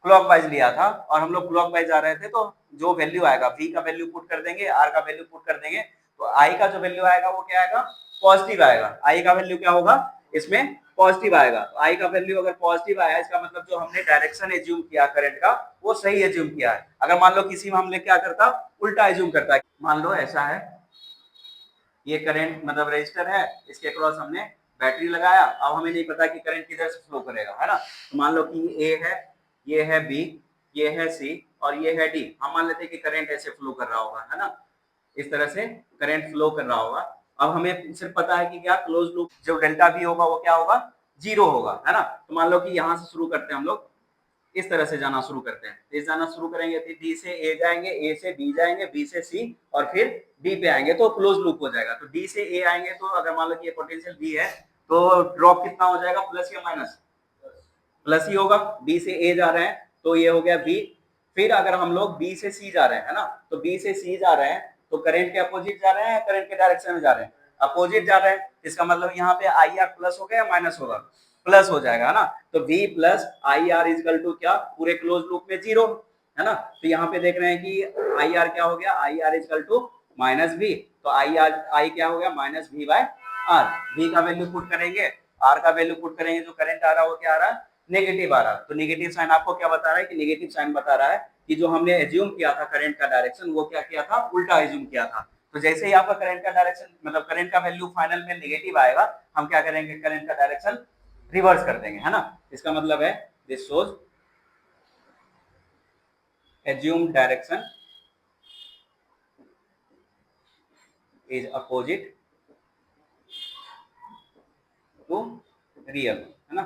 क्लॉकवाइज लिया था और हम लोग क्लॉकवाइज जा रहे थे, तो जो वैल्यू आएगा v का वैल्यू पुट कर देंगे, r का वैल्यू पुट कर देंगे, तो i का जो वैल्यू आएगा वो क्या आएगा, पॉजिटिव आएगा। i का वैल्यू क्या होगा, इसमें पॉजिटिव आएगा। तो i का वैल्यू अगर पॉजिटिव आया, इसका मतलब जो हमने डायरेक्शन एज्यूम किया करंट का वो सही एज्यूम किया है। अगर मान लो किसी मामले क्या करता, उल्टा एज्यूम करता है, मान लो ऐसा है, ये करंट मतलब रजिस्टर है, इसके क्रॉस हमने बैटरी लगाया, अब हमें नहीं पता कि करंट किधर से फ्लो करेगा, है ना। तो मान लो कि ए है, ये है बी, ये है सी और ये है डी। हम मान लेते हैं कि करंट ऐसे फ्लो कर रहा होगा, है ना, इस तरह से करंट फ्लो कर रहा होगा। अब हमें सिर्फ पता है कि क्या, क्लोज लूप जो डेल्टा बी होगा वो क्या होगा, जीरो होगा, है ना। तो मान लो कि यहाँ से शुरू करते हैं हम लोग, इस तरह से जाना शुरू करते हैं, तेज जाना शुरू करेंगे तो डी से ए जाएंगे, ए से बी जाएंगे, बी से सी और फिर डी पे आएंगे तो क्लोज लूप हो जाएगा। तो डी से ए आएंगे तो अगर मान लो कि ये पोटेंशियल बी है तो ड्रॉप कितना हो जाएगा, प्लस या माइनस, प्लस ही होगा। बी से ए जा रहे हैं तो ये हो गया बी। फिर अगर हम लोग बी से सी जा रहे हैं, है ना, तो बी से सी जा रहे हैं तो करंट के अपोजिट जा रहे हैं, करंट के डायरेक्शन में जा रहे हैं, अपोजिट जा रहे हैं, इसका मतलब यहाँ पे आई आर प्लस होगा या माइनस होगा, प्लस हो जाएगा, है ना। तो v plus I R equal to क्या, पूरे क्लोज लूप में जीरो, है ना। तो यहाँ पे देख रहे हैं कि आई आर क्या हो गया, I R equal to minus V, तो आई आर आई क्या हो गया minus V by R. V का वैल्यू पुट करेंगे, आर का वैल्यू पुट करेंगे, जो करंट आ रहा है वो क्या आ रहा है, नेगेटिव आ रहा है। तो नेगेटिव साइन आपको क्या बता रहा है, कि नेगेटिव साइन बता रहा है कि जो हमने एज्यूम किया था करंट का डायरेक्शन वो क्या किया था, उल्टा एज्यूम किया था। तो जैसे ही आपका करंट का डायरेक्शन मतलब करंट का वैल्यू फाइनल में नेगेटिव आएगा, हम क्या करेंगे, करंट का डायरेक्शन रिवर्स कर देंगे, है ना। इसका मतलब है this shows assume direction is opposite to real, है ना।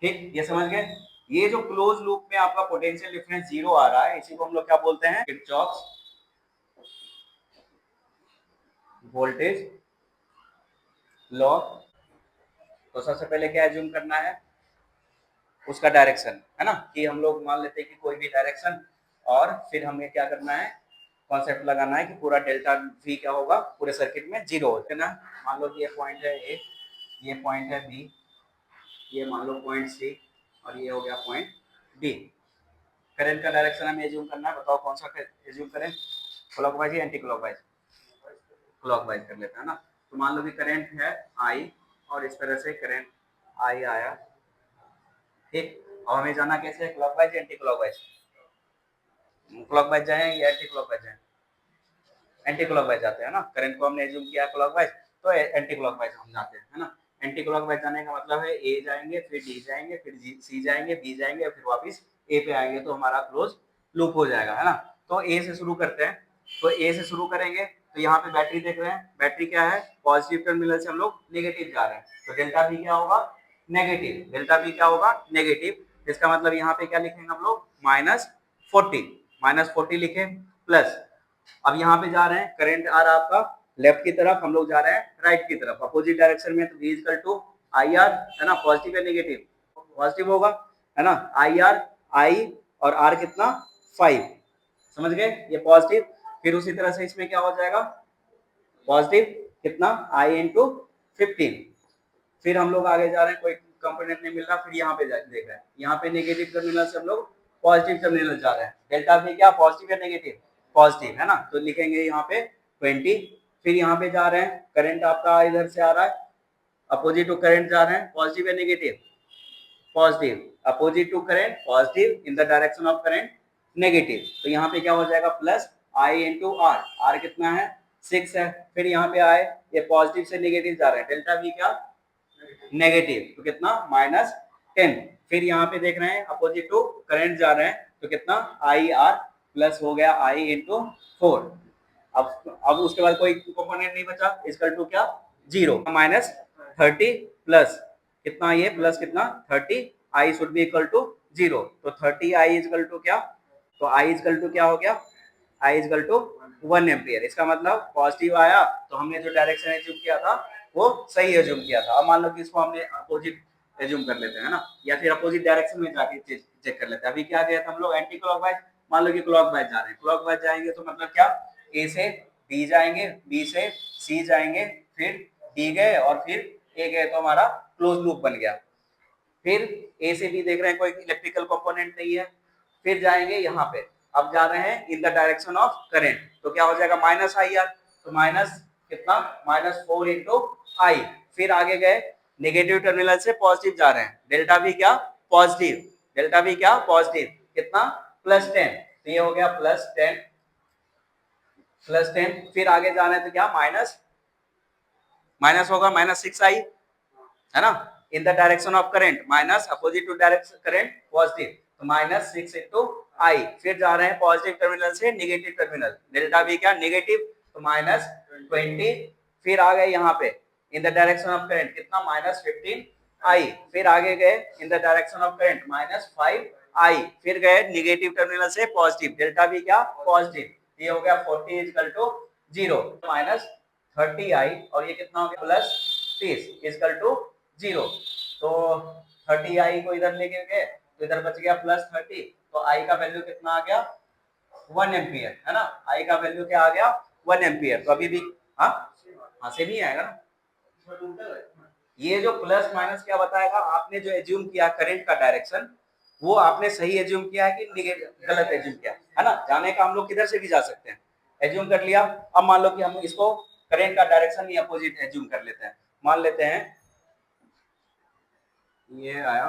ठीक, ये समझ गए। ये जो क्लोज लूप में आपका पोटेंशियल डिफरेंस जीरो आ रहा है, इसी को हम लोग क्या बोलते हैं, किरचॉफ्स वोल्टेज लॉ। तो सबसे पहले क्या एज्यूम करना है, उसका डायरेक्शन, है ना, कि हम लोग मान लेते हैं कि कोई भी डायरेक्शन, और फिर हमें क्या करना है, कॉन्सेप्ट लगाना है कि पूरा डेल्टा V क्या होगा पूरे सर्किट में जीरो होगा, है ना। मान लो कि ये पॉइंट है A, ये पॉइंट है B, ये मान लो पॉइंट C, और ये हो गया पॉइंट D। करंट का डायरेक्शन हमें एज्यूम करना है, बताओ कौन सा एज्यूम करें, क्लॉकवाइज या एंटी क्लॉकवाइज, क्लॉकवाइज कर लेते हैं ना। तो मान लो कि करंट है I, और इस तरह से करंट I आया, ठीक। और हमें जाना कैसे है, क्लॉकवाइज या एंटी क्लॉकवाइज, क्लॉकवाइज जाए या एंटी क्लॉकवाइज जाए, एंटी क्लॉकवाइज जाते हैं ना। करंट को हमने एज्यूम किया क्लॉकवाइज, तो एंटी क्लॉकवाइज हम जाते हैं, है ना। एंटी क्लॉकवाइज जाने का मतलब है ए जाएंगे, फिर डी जाएंगे, फिर सी जाएंगे, बी जाएंगे, फिर वापस ए पे आएंगे, तो हमारा क्लोज लूप हो जाएगा, है ना। तो ए से शुरू करते हैं, तो ए से शुरू करेंगे, तो यहाँ पे बैटरी देख रहे हैं, बैटरी क्या है, पॉजिटिव टर्मिनल से हम लोग नेगेटिव जा रहे हैं, तो डेल्टा बी क्या होगा, नेगेटिव, डेल्टा बी क्या होगा, नेगेटिव। इसका मतलब यहाँ पे क्या लिखेंगे हम लोग, -40, -40 लिखे, प्लस, अब यहाँ पे जा रहे हैं, करंट आ रहा है आपका लेफ्ट की तरफ, हम लोग जा रहे हैं राइट की तरफ, अपोजिट डायरेक्शन में, तो V equal to I R, है ना, पॉजिटिव या नेगेटिव, पॉजिटिव होगा, है ना, आई आर, आई और आर कितना 5, समझ गए, ये पॉजिटिव। फिर उसी तरह से इसमें क्या हो जाएगा, पॉजिटिव कितना आई इंटू 15, फिर हम लोग आगे जा रहे हैं, कोई कंपोनेंट नहीं मिल रहा, फिर यहाँ पे देख रहे हैं, यहाँ पे नेगेटिव टर्मिनल से हम लोग पॉजिटिव टर्मिनल जा रहे हैं, डेल्टा भी क्या पॉजिटिव या नेगेटिव, पॉजिटिव, है ना, तो लिखेंगे यहाँ पे 20। फिर यहाँ पे जा रहे हैं, करंट आपका इधर से आ रहा है, अपोजिट टू करंट जा रहे हैं, पॉजिटिव या negative, positive, opposite to current positive, in the direction of current negative, तो यहाँ पे क्या हो जाएगा, plus I into R, R कितना है 6 है, फिर यहाँ पे आए, ये पॉजिटिव से नेगेटिव जा रहे हैं, डेल्टा भी क्या नेगेटिव, तो कितना -10, फिर यहाँ पे देख रहे हैं अपोजिट टू करंट जा रहे हैं, तो कितना आई आर प्लस हो गया आई इंटू 4। अब उसके बाद कोई कंपोनेंट नहीं बचा, इसकल टू क्या 0, -30 प्लस कितना, ये प्लस कितना 30, I should be equal to 0, तो 30 आई इक्वल टू क्या, तो आई इक्वल टू क्या हो गया, आई इक्वल टू 1 एम्पियर। इसका मतलब पॉजिटिव आया, तो हमने जो डायरेक्शन एज्यूम किया था वो सही एज्यूम किया था। अब मान लो कि इसको हमने अपोजिट एज्यूम कर लेते हैं, है ना, या फिर अपोजिट डायरेक्शन में जाके चेक कर लेते हैं। अभी क्या गया था हम लोग, एंटी क्लॉकवाइज, मान लो कि क्लॉकवाइज जा रहे हैं, क्लॉकवाइज जाएंगे तो मतलब क्या, ए से बी जाएंगे, बी से सी जाएंगे, फिर डी गए और फिर ए गए, तो हमारा क्लोज लूप बन गया। फिर ए से बी देख रहे हैं, कोई इलेक्ट्रिकल कंपोनेंट नहीं है, फिर जाएंगे यहाँ पे, अब जा रहे हैं इन द डायरेक्शन ऑफ करंट, तो क्या हो जाएगा माइनस आई आर, तो माइनस कितना -4 इंटू आई, फिर आगे गए नेगेटिव टर्मिनल से पॉजिटिव जा रहे हैं, डेल्टा भी क्या पॉजिटिव, डेल्टा भी क्या पॉजिटिव, कितना +10, तो ये हो गया +10, +10, फिर आगे जा रहे हैं तो क्या माइनस माइनस होगा -6 आई, है ना, in the direction of current, minus opposite to direction current positive, तो -6 इंटू आई, फिर जा रहे हैं पॉजिटिव टर्मिनल से नेगेटिव टर्मिनल, डेल्टा भी क्या नेगेटिव, तो -20, फिर आ गए यहाँ पे इन द डायरेक्शन ऑफ करंट कितना -15 आई, फिर आगे गए इन द डायरेक्शन ऑफ करंट -5 आई, फिर गए नेगेटिव टर्मिनल से पॉजिटिव, डेल्टा भी क्या पॉजिटिव, ये हो गया 40 इक्वल टू 0, -30 आई, और ये कितना हो गया +30 इक्वल टू 0, तो 30 आई को इधर लेके गए, तो इधर बच गया +30, तो आई का वैल्यू कितना आ गया 1 एम्पियर, है ना, आई का वैल्यू क्या आ गया 1 एम्पियर, तो अभी भी हाँ हाँ से नहीं आएगा ना, ये जो प्लस माइनस क्या बताएगा, आपने जो एज्यूम किया करंट का डायरेक्शन, वो आपने सही एज्यूम किया है कि गलत एज्यूम किया है ना, जाने का हम लोग किधर से भी जा सकते हैं, एज्यूम कर लिया। अब मान लो कि हम इसको करंट का डायरेक्शन या अपोजिट एज्यूम कर लेते हैं, मान लेते हैं ये आया,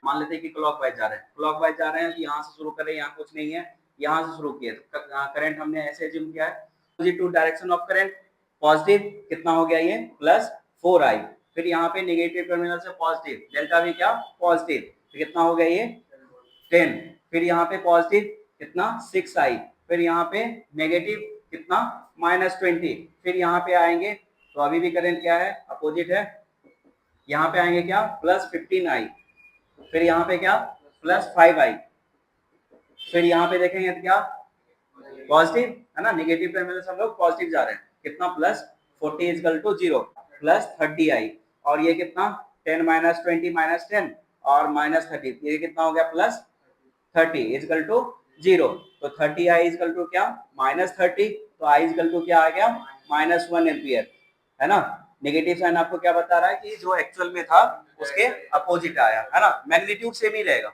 मान लेते हैं कि क्लॉकवाइज जा रहे हैं, क्लॉकवाइज जा रहे हैं, तो यहाँ से शुरू करें, यहाँ कुछ नहीं है, यहाँ से शुरू किए, तो करंट हमने ऐसे एज्यूम किया है, positive direction of current positive, कितना हो गया ये +4 आई, फिर यहाँ पे नेगेटिव टर्मिनल से पॉजिटिव, डेल्टा भी क्या पॉजिटिव, तो कितना हो गया ये 10, फिर यहाँ पे पॉजिटिव कितना 6 आई, फिर यहाँ पे नेगेटिव कितना -20, फिर यहाँ पे आएंगे, तो अभी भी करंट क्या है अपोजिट है, यहाँ पे आएंगे क्या प्लस 15i, फिर यहाँ पे क्या प्लस 5i, फिर यहाँ पे देखेंगे तो क्या पॉजिटिव है ना, नेगेटिव टर्मिनल से हम लोग पॉजिटिव जा रहे हैं, कितना plus 40 is equal to 0 plus 30i, और ये कितना 10 माइनस 20 माइनस 10 और माइनस 30, ये कितना हो गया प्लस 30 इजकल टू 0, तो 30i इजकल टू क्या माइनस 30, तो i इजकल टू क्या आ गया माइनस 1 एम्पियर, है ना। नेगेटिव साइन आपको क्या बता रहा है कि जो एक्चुअल में था उसके अपोजिट आया, है ना, मैग्नीट्यूड सेम ही रहेगा।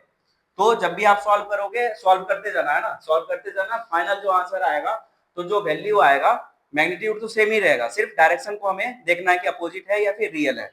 तो जब भी आप सॉल्व करोगे, सॉल्व करते जाना है ना, सॉल्व करते जाना, फाइनल जो आंसर आएगा तो जो वैल्यू आएगा मैग्नीट्यूड तो सेम ही रहेगा, सिर्फ डायरेक्शन को हमें देखना है कि अपोजिट है या फिर रियल है।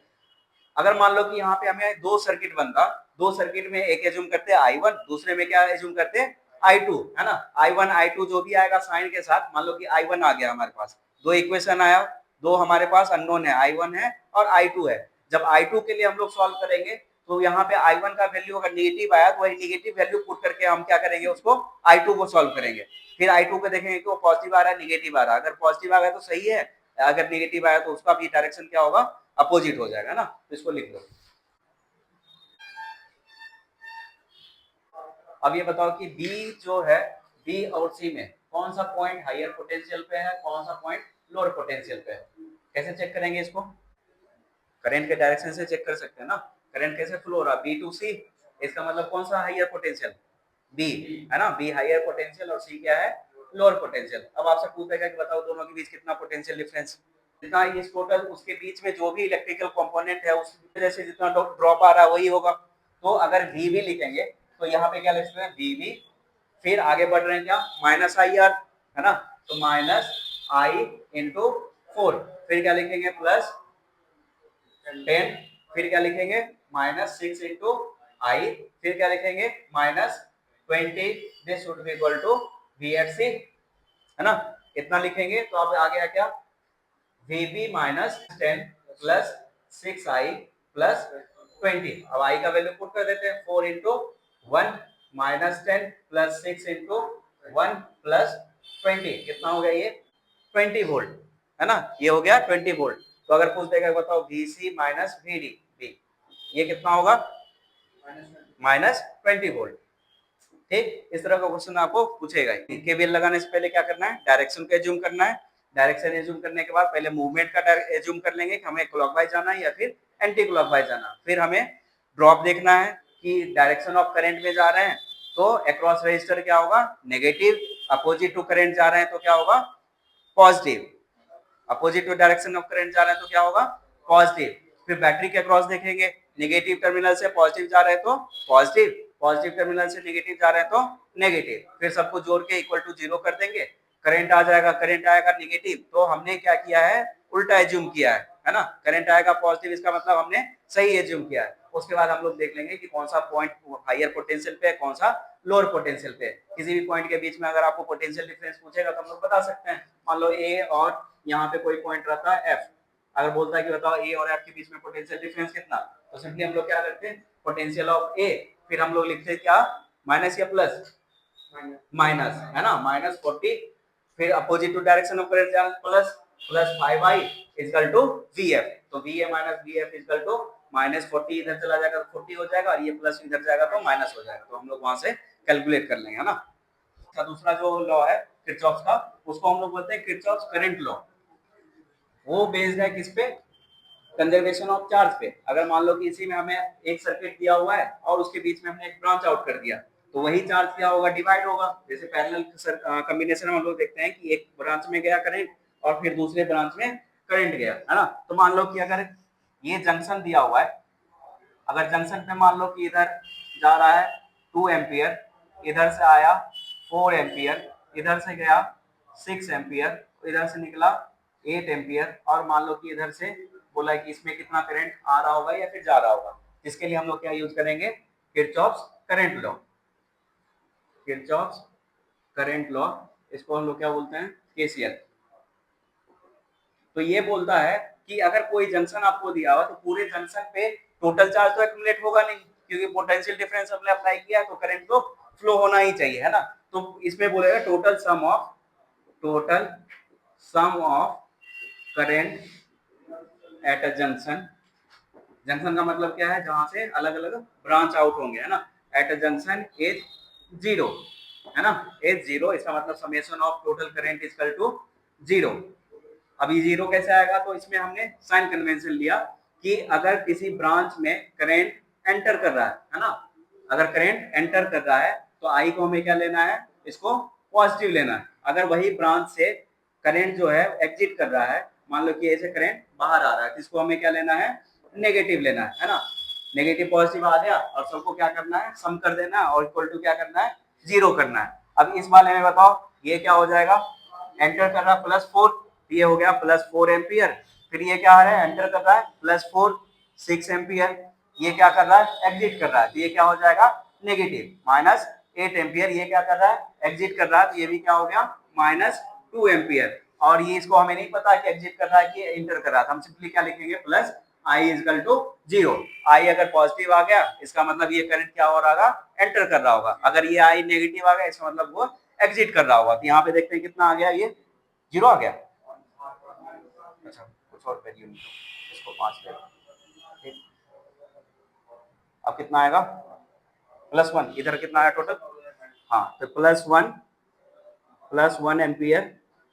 अगर मान लो कि यहाँ पे हमें दो सर्किट बनता, दो सर्किट में एक एज्यूम करते I1, दूसरे में क्या एज्यूम करते I2, है ना। I1 I2 जो भी आएगा साइन के साथ, मान लो कि I1 आ गया हमारे पास, दो इक्वेशन आया, दो हमारे पास अननोन है, I1 है और I2 है। जब I2 के लिए हम लोग सॉल्व करेंगे तो यहाँ पे I1 का वैल्यू अगर नेगेटिव आया तो वही नेगेटिव वैल्यू पुट करके हम क्या करेंगे, उसको I2 को सॉल्व करेंगे। फिर I2 को देखेंगे कि वो पॉजिटिव आ रहा है नेगेटिव आ रहा है, अगर पॉजिटिव आ गया तो सही है, अगर नेगेटिव आया तो उसका भी डायरेक्शन क्या होगा अपोजिट हो जाएगा ना, तो इसको लिख लो। अब ये बताओ कि बी जो है, बी और सी में कौन सा पॉइंट हायर पोटेंशियल पे है, कौन सा पॉइंट लोअर पोटेंशियल पे है। कैसे चेक करेंगे इसको, करंट के डायरेक्शन से चेक कर सकते हैं ना, करंट कैसे फ्लो हो रहा है बी टू सी, इसका मतलब कौन सा हायर पोटेंशियल बी, है ना, बी हायर पोटेंशियल और सी क्या है लोअर पोटेंशियल। अब आपसे पूछेगा कि बताओ दोनों के बीच कितना पोटेंशियल डिफरेंस, जितना इस टोटल उसके बीच में जो भी इलेक्ट्रिकल कंपोनेंट है उस वजह से जितना ड्रॉप आ रहा है वही होगा। तो अगर वी भी लिखेंगे तो यहाँ पे क्या लिख सकते हैं वी वी, फिर आगे बढ़ रहे हैं क्या माइनस आई आर, है ना, तो माइनस आई इंटू 4, फिर क्या लिखेंगे प्लस 10, फिर क्या लिखेंगे माइनस 6 इंटू आई, फिर क्या लिखेंगे minus 20, this would be equal to V F C, है ना, इतना लिखेंगे। तो अब आ गया क्या VB minus 10 plus 6i plus 20, अब i का वैल्यू पुट कर देते हैं 4 into 1 minus 10 plus 6 into 1 plus 20, कितना हो गया ये 20 वोल्ट, है ना, ये हो गया 20 वोल्ट। तो अगर पूछ देगा बताओ VC माइनस VD, ये कितना होगा माइनस 20 वोल्ट। ठीक, इस तरह का क्वेश्चन आपको पूछेगा। केवीएल लगाने से पहले क्या करना है, डायरेक्शन को एज्यूम करना है, डायरेक्शन एज्यूम करने के बाद पहले मूवमेंट का एज्यूम कर लेंगे कि हमें क्लॉकवाइज जाना है या फिर एंटी क्लॉकवाइज जाना, फिर हमें ड्रॉप देखना है कि डायरेक्शन ऑफ करंट में जा रहे हैं तो अक्रॉस रजिस्टर क्या होगा नेगेटिव, अपोजिट टू करंट जा रहे हैं तो क्या होगा positive, opposite to direction of current जा रहे हैं तो क्या होगा पॉजिटिव। फिर बैटरी के अक्रॉस देखेंगे, नेगेटिव टर्मिनल से पॉजिटिव जा रहे हैं तो पॉजिटिव, पॉजिटिव टर्मिनल से नेगेटिव जा रहे हैं तो नेगेटिव, फिर सबको जोड़ के इक्वल टू 0 कर देंगे, करंट आ जाएगा, करंट आएगा नेगेटिव तो हमने क्या किया है उल्टा एज्यूम किया है ना, करंट आएगा पॉजिटिव इसका मतलब हमने सही एज्यूम किया है। उसके बाद हम लोग देख लेंगे कि कौन सा पॉइंट हायर पोटेंशियल पे है, कौन सा लोअर पोटेंशियल पे है। किसी भी पॉइंट के बीच में अगर आपको पोटेंशियल डिफरेंस पूछेगा तो हम लोग बता सकते हैं, मान लो ए और यहाँ पे कोई पॉइंट रहता है एफ, अगर बोलता है कि बताओ ए और एफ के बीच में पोटेंशियल डिफरेंस कितना, तो सिंपली हम लोग क्या करते हैं पोटेंशियल ऑफ ए, फिर हम लोग लिखते हैं क्या माइनस या प्लस माइनस, है ना, माइनस 40, फिर opposite to direction of current plus plus 5i equal to vf, तो va minus vf equal to minus 40 इधर चला जाएगा तो 40 हो जाएगा और ये प्लस इधर जाएगा तो माइनस हो जाएगा, तो हम लोग वहां से कैलकुलेट कर लेंगे, है ना। दूसरा जो लॉ है किरचॉफ का, उसको हम लोग बोलते हैं किरचॉफ करंट लॉ, वो बेस्ड है किस पे कंजर्वेशन ऑफ चार्ज पे। अगर मान लो कि इसी में हमें एक सर्किट दिया हुआ है और उसके बीच में हमने एक ब्रांच आउट कर दिया तो वही चार्ज क्या होगा डिवाइड होगा, जैसे पैरेलल कॉम्बिनेशन में हम लोग देखते हैं कि एक ब्रांच में गया करंट और फिर दूसरे ब्रांच में करंट गया, है ना। तो मान लो कि अगर ये जंक्शन दिया हुआ है, अगर जंक्शन पे मान लो कि इधर जा रहा है 2 एम्पियर, इधर से आया 4 एम्पियर, इधर से गया 6 एम्पियर, इधर से निकला 8 एम्पियर, और मान लो कि इधर से बोला है कि इसमें कितना करंट आ रहा होगा या फिर जा रहा होगा, इसके लिए हम लोग क्या यूज करेंगे Kirchhoff's current law, Kirchhoff's current law, इसको हम लोग क्या बोलते हैं केसीएल। तो ये बोलता है कि अगर कोई जंक्शन आपको दिया हुआ तो पूरे जंक्शन पे टोटल चार्ज तो एक्यूमुलेट होगा नहीं, क्योंकि पोटेंशियल डिफरेंस हमने अप्लाई किया है तो करंट तो फ्लो होना ही चाहिए, है ना। तो इसमें बोलेगा total sum of current eight a junction junction का मतलब क्या है, जहां से अलग अलग ब्रांच आउट होंगे, है ना। At a junction as zero, है ना, एज जीरो, इसका मतलब summation of total current equal to zero. अभी जीरो कैसे आएगा, तो इसमें हमने साइन कन्वेंशन लिया कि अगर किसी ब्रांच में करंट एंटर कर रहा है ना, अगर करंट एंटर कर रहा है तो आई को हमें क्या लेना है, इसको पॉजिटिव लेना है। अगर वही ब्रांच से करंट जो है एग्जिट कर रहा है, मान लो कि ऐसे करंट बाहर आ रहा है, तो इसको हमें क्या लेना है, नेगेटिव लेना है ना। नेगेटिव पॉजिटिव आ गया और सबको क्या करना है, सम कर देना है और इक्वल टू क्या करना है, जीरो करना है। अब इस वाले में बताओ ये क्या हो जाएगा, एंटर कर रहा है +4, ये हो गया +4 एम्पियर। फिर ये क्या आ रहा है, एंटर कर रहा है +4 6 एम्पियर, ये क्या कर रहा है, एग्जिट कर रहा है, तो ये क्या हो जाएगा, नेगेटिव -8 एम्पियर। ये क्या कर रहा है, एग्जिट कर रहा है, तो ये भी क्या हो गया, -2 एम्पियर। और ये इसको हमें नहीं पता कि एग्जिट कर रहा है कि एंटर कर रहा है, हम सिंपली क्या लिखेंगे, plus I equal to zero. I अगर पॉजिटिव आ गया इसका मतलब ये करंट क्या हो रहा होगा, एंटर कर रहा होगा। अगर ये आई नेगेटिव आ गया इसका मतलब वो एग्जिट कर रहा होगा। तो यहाँ पे देखते हैं कितना आ गया, ये जीरो आ गया। अच्छा कुछ और वैल्यू नहीं, इसको 5 ले, ठीक। अब कितना आएगा, +1, इधर कितना आया टोटल, हाँ, तो +1 एम्पियर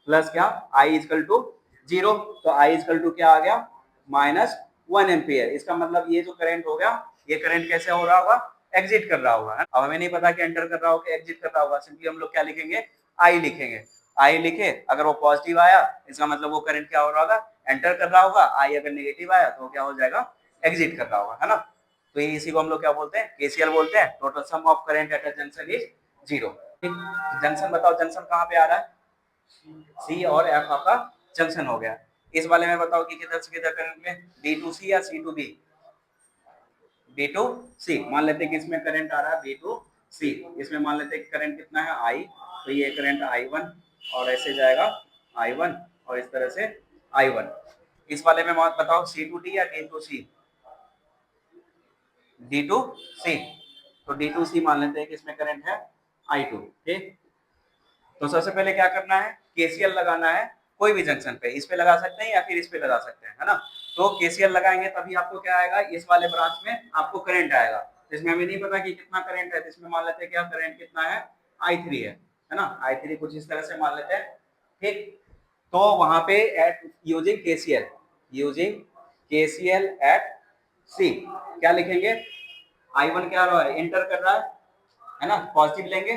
प्लस क्या, आई इजकल टू जीरो, तो आई इजकल टू क्या आ गया, -1 एम्पियर। इसका मतलब ये जो करंट हो गया, ये करंट कैसे हो रहा होगा, एग्जिट कर रहा होगा। अब हमें नहीं पता कि एंटर कर रहा होगा कि एग्जिट कर रहा होगा, सिंपली हम लोग क्या लिखेंगे, आई लिखेंगे। आई लिखे, अगर वो पॉजिटिव आया इसका मतलब वो करंट क्या हो रहा होगा, एंटर कर रहा होगा। आई अगर नेगेटिव आया तो क्या हो जाएगा, एग्जिट कर रहा होगा, है ना। तो ये इसी को हम लोग क्या बोलते हैं, केसीएल बोलते हैं, total sum of current eight a junction is zero. ठीक, जंक्शन बताओ, जंक्शन कहाँ पे आ रहा है, सी और एफ आपका जंक्शन हो गया। इस वाले में बताओ कि किधर से किधर करंट में, बी टू सी या सी टू बी, बी टू सी। मान लेते हैं कि इसमें करंट आ रहा है बी टू सी, इसमें मान लेते हैं कि करंट कितना है, आई, तो ये करंट I1 और ऐसे जाएगा I1 और इस तरह से I1। इस वाले में बताओ सी टू डी या D to C, D to C, तो डी टू सी मान लेते हैं कि इसमें करंट है I2। ठीक, तो सबसे पहले क्या करना है, केसीएल लगाना है कोई भी जंक्शन पे, इस पे लगा सकते हैं या फिर इस पे लगा सकते हैं, है ना। तो केसीएल लगाएंगे तभी आपको क्या आएगा, इस वाले ब्रांच में आपको करंट आएगा। तो इसमें हमें नहीं पता कि कितना करंट है, तो इसमें मान लेते हैं क्या करंट कितना है, I3 है ना, I3 कुछ इस तरह से मान लेते हैं। ठीक, तो वहां पे at using KCL, using KCL at C क्या लिखेंगे, I1 क्या रहा है, एंटर कर रहा है ना, पॉजिटिव लेंगे,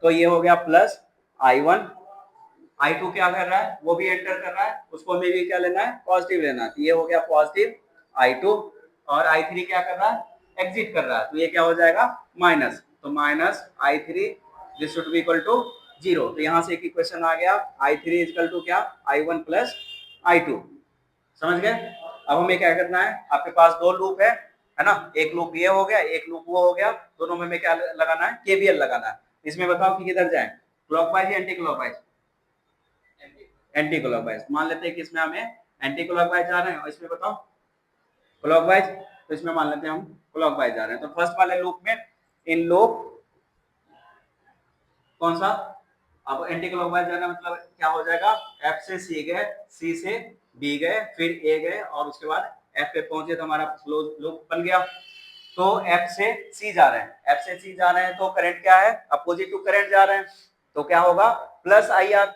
तो ये हो गया +I1। I2 क्या कर रहा है, वो भी एंटर कर रहा है, उसको हमें भी क्या लेना है, पॉजिटिव लेना है, तो ये हो गया पॉजिटिव I2। और I3 क्या कर रहा है, एग्जिट कर रहा है, तो ये क्या हो जाएगा, माइनस, तो -I3 this should be equal to zero. तो यहाँ से एक इक्वेशन आ गया, I3 इक्वल टू क्या, I1 प्लस I2। समझ गए। अब हमें क्या करना है, आपके पास दो लूप है ना, एक लूप ये हो गया, एक लूप वो हो गया, दोनों में हमें क्या लगाना है, केवीएल लगाना है। इसमें बताओ कि किधर जाए, क्लॉकवाइज या एंटी क्लॉकवाइज, एंटी क्लॉकवाइज। मान लेते हैं कि इसमें हमें एंटी क्लॉकवाइज जा रहे हैं और इसमें बताओ क्लॉकवाइज, तो इसमें मान लेते हैं हम क्लॉकवाइज जा रहे हैं। तो फर्स्ट वाले लूप में इन लूप कौन सा, अब एंटी क्लॉकवाइज जाना मतलब क्या हो जाएगा, एफ से सी गए, सी से बी गए, फिर ए गए और उसके बाद एफ पे पहुंचे तो हमारा लूप बन गया। तो एफ से सी जा रहे हैं, एफ से सी जा रहे हैं तो करंट क्या है, अपोजिट टू करंट जा रहे हैं, तो क्या होगा +IR।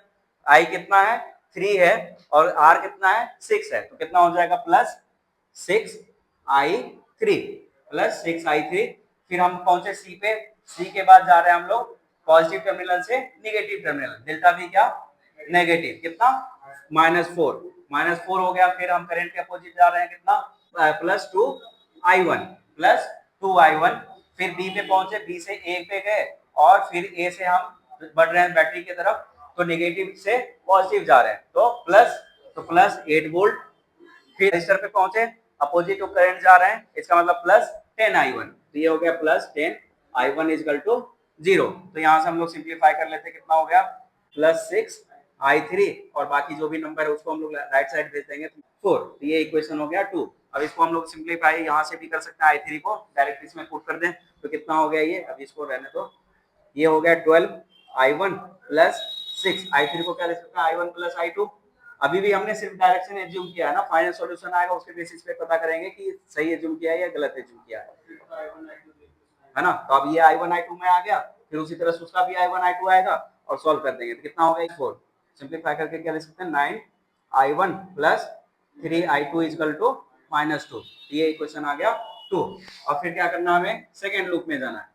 आई कितना है, 3 है और आर कितना है, 6 है, तो कितना हो जाएगा +6I3, +6I3। फिर हम पहुंचे सी पे, सी के बाद जा रहे हैं हम लोग पॉजिटिव टर्मिनल से निगेटिव टर्मिनल, डेल्टा भी क्या, नेगेटिव, कितना -4, -4 हो गया। फिर हम करंट के अपोजिट जा रहे हैं, कितना +2I1, +2I1। फिर बी पे पहुंचे, बी से ए पे गए और फिर ए से हम बढ़ रहे हैं बैटरी की तरफ, तो नेगेटिव से पॉजिटिव जा रहे हैं, तो +8 वोल्ट। फिर रजिस्टर पे पहुंचे, अपोजिट करंट जा रहे हैं, इसका मतलब +10I1, तो ये हो गया +10I1 इजकल टू जीरो। तो यहाँ से हम लोग सिंप्लीफाई कर लेते हैं, कितना हो गया +6I3 और बाकी जो भी नंबर है उसको हम लोग राइट साइड भेज देंगे 4। तो ये इक्वेशन हो गया 2। अब इसको हम लोग सिंप्लीफाई यहाँ से भी कर सकते हैं, I3 को डायरेक्ट इसमें पुट कर दें तो कितना हो गया ये, अभी इसको रहने दो, ये हो गया 12I1 + 6। I3 को क्या लिख सकते हैं, I1 + I2, अभी भी हमने सिर्फ डायरेक्शन एज्यूम किया है ना, फाइनल सॉल्यूशन आएगा उसके बेसिस पे पता करेंगे कि सही एज्यूम किया है या गलत एज्यूम किया है ना। तो अब ये I1 I2 में आ गया, फिर उसी तरह से उसका भी I1 I2 आएगा और सॉल्व कर देंगे। तो कितना होगा 4, सिंप्लीफाई करके क्या लिख सकते हैं 9I1 plus 3I2 equal to -2। ये इक्वेशन आ गया 2। और फिर क्या करना है, हमें सेकेंड लूप में जाना है।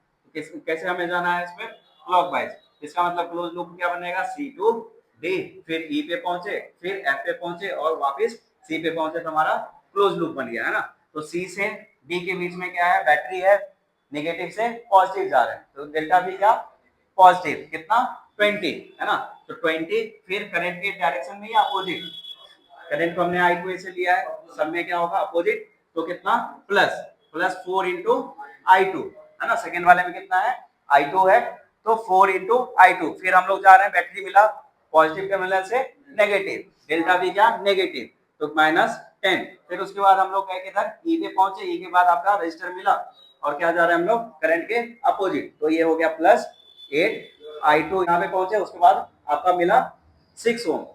तो कैसे हमें जाना है इसमें, क्लॉकवाइज। इसका मतलब क्लोज लूप क्या बनेगा, C टू D, फिर E पे पहुंचे, फिर F पे पहुंचे और वापस C पे पहुंचे, तो हमारा क्लोज लूप बन गया है ना। तो C से D के बीच में क्या है, बैटरी है, नेगेटिव से पॉजिटिव जा रहे हैं, तो डेल्टा भी क्या पॉजिटिव, कितना 20 है ना। तो 20 फिर करंट के डायरेक्शन में या अपोजिट, करंट को हमने I2 से लिया है, सब में क्या होगा अपोजिट, तो कितना प्लस 4 इंटू I2 है ना। सेकेंड वाले में कितना है I2 है, तो 4 इंटू I2। फिर हम लोग जा रहे हैं, बैटरी मिला पॉजिटिव टर्मिनल से नेगेटिव, डेल्टा भी क्या नेगेटिव, तो -10। फिर उसके बाद हम लोग इधर E पे पहुंचे, E के बाद आपका रजिस्टर मिला और क्या जा रहे हैं हम लोग करंट के अपोजिट, तो ये हो गया +8 I2 यहाँ पे पहुंचे, उसके बाद आपका मिला 6 ओम,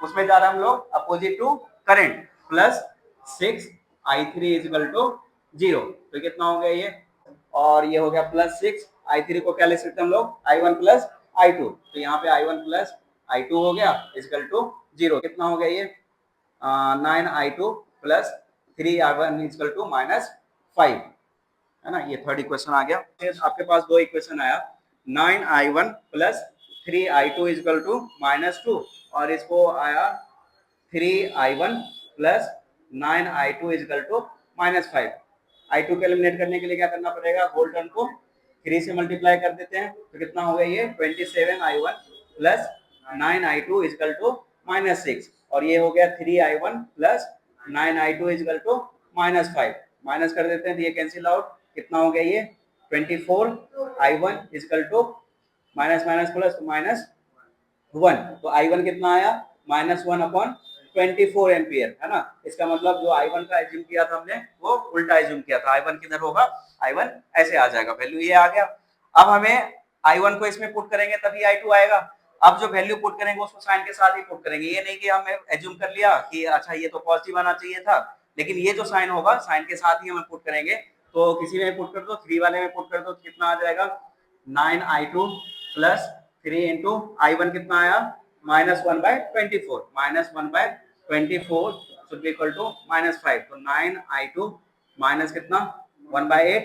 उसमें जा रहे हैं हम लोग opposite to current, +6 I3 equal to 0। तो कितना हो गया ये, और ये हो गया +6 I3 को क्या ले सकते हैं हम लोग I1 प्लस I2, तो यहाँ पे I1 प्लस I2 हो गया इक्वल टू 0। कितना हो गया ये 9I2 plus 3I1 equal to -5 है ना। ये थर्ड इक्वेशन आ गया। फिर आपके पास दो इक्वेशन आया, 9I1 plus 3I2 equal to -2, और इसको आया 3I1 plus 9I2 equal to -5। I2 को एलिमिनेट करने के लिए क्या करना पड़ेगा, होल टर्म को 3 से मल्टीप्लाई कर देते हैं, तो कितना हो गया ये 27I1 plus 9I2 equal to -6, और ये हो गया 3I1 plus 9I2 equal to -5। Minus कर देते हैं तो ये कैंसिल आउट, कितना हो गया ये 24I1 equal to minus minus plus -1, तो I1 कितना आया -1/24 एम्पियर है ना। इसका मतलब जो I1 का एज्यूम किया था हमने वो उल्टा एज्यूम किया था, I1 किधर होगा, I1 ऐसे आ जाएगा, वैल्यू ये आ गया। अब हमें I1 को इसमें पुट करेंगे तभी I2 आएगा। अब जो वैल्यू पुट करेंगे उसको साइन के साथ ही पुट करेंगे, ये नहीं कि हमने एज्यूम कर लिया कि अच्छा ये तो पॉजिटिव आना चाहिए था, लेकिन ये जो साइन होगा साइन के साथ ही हम पुट करेंगे। तो किसी में पुट कर दो, 3 वाले में पुट कर दो, तो कितना आ जाएगा 9I2 प्लस 3 इंटू I1 कितना आया -1/24, -1/24 should be equal to -5, तो 9I2 माइनस कितना 1/8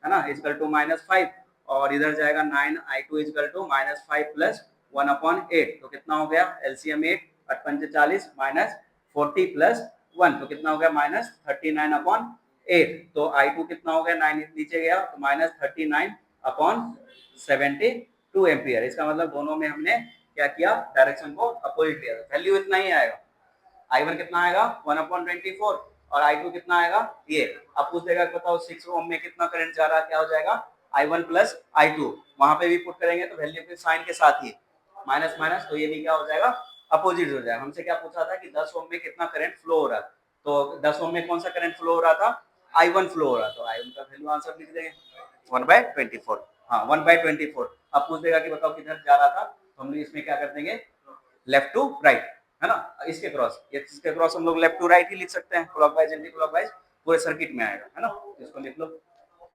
है ना इक्वल टू -5, और इधर जाएगा 9I2 इक्वल टू -5 प्लस 1/8, तो कितना हो गया एलसीएम 8 8 5 40 -40 प्लस 1, तो कितना हो गया -39/8। तो I2 कितना हो गया 9 नीचे गया तो -39/72 एम्पियर। इसका मतलब दोनों में हमने क्या किया, डायरेक्शन को अपोजिट लिया, वैल्यू इतना ही आएगा। I1 कितना आएगा 1/24 और I2 कितना आएगा ये। अब पूछ देगा बताओ 6 ओम में कितना करंट जा रहा है, क्या हो जाएगा I1 प्लस I2, वहां पे भी पुट करेंगे तो वैल्यू के साइन के साथ ही माइनस माइनस, तो ये भी क्या हो जाएगा अपोजिट हो जाएगा। हमसे क्या पूछा था कि 10 ओम में कितना करंट फ्लो हो रहा है, तो 10 ओम में कौन सा करंट फ्लो हो रहा था, I1 फ्लो हो रहा, तो I1 का वैल्यू आंसर लिख देंगे 1/24, हाँ 1/24। अब पूछ देगा कि बताओ किधर जा रहा था, तो हम लोग इसमें क्या कर देंगे लेफ्ट टू राइट है ना, इसके क्रॉस हम लोग लेफ्ट टू राइट ही लिख सकते हैं, क्लॉकवाइज एंटी क्लॉकवाइज पूरे सर्किट में आएगा है ना, इसको लिख लो।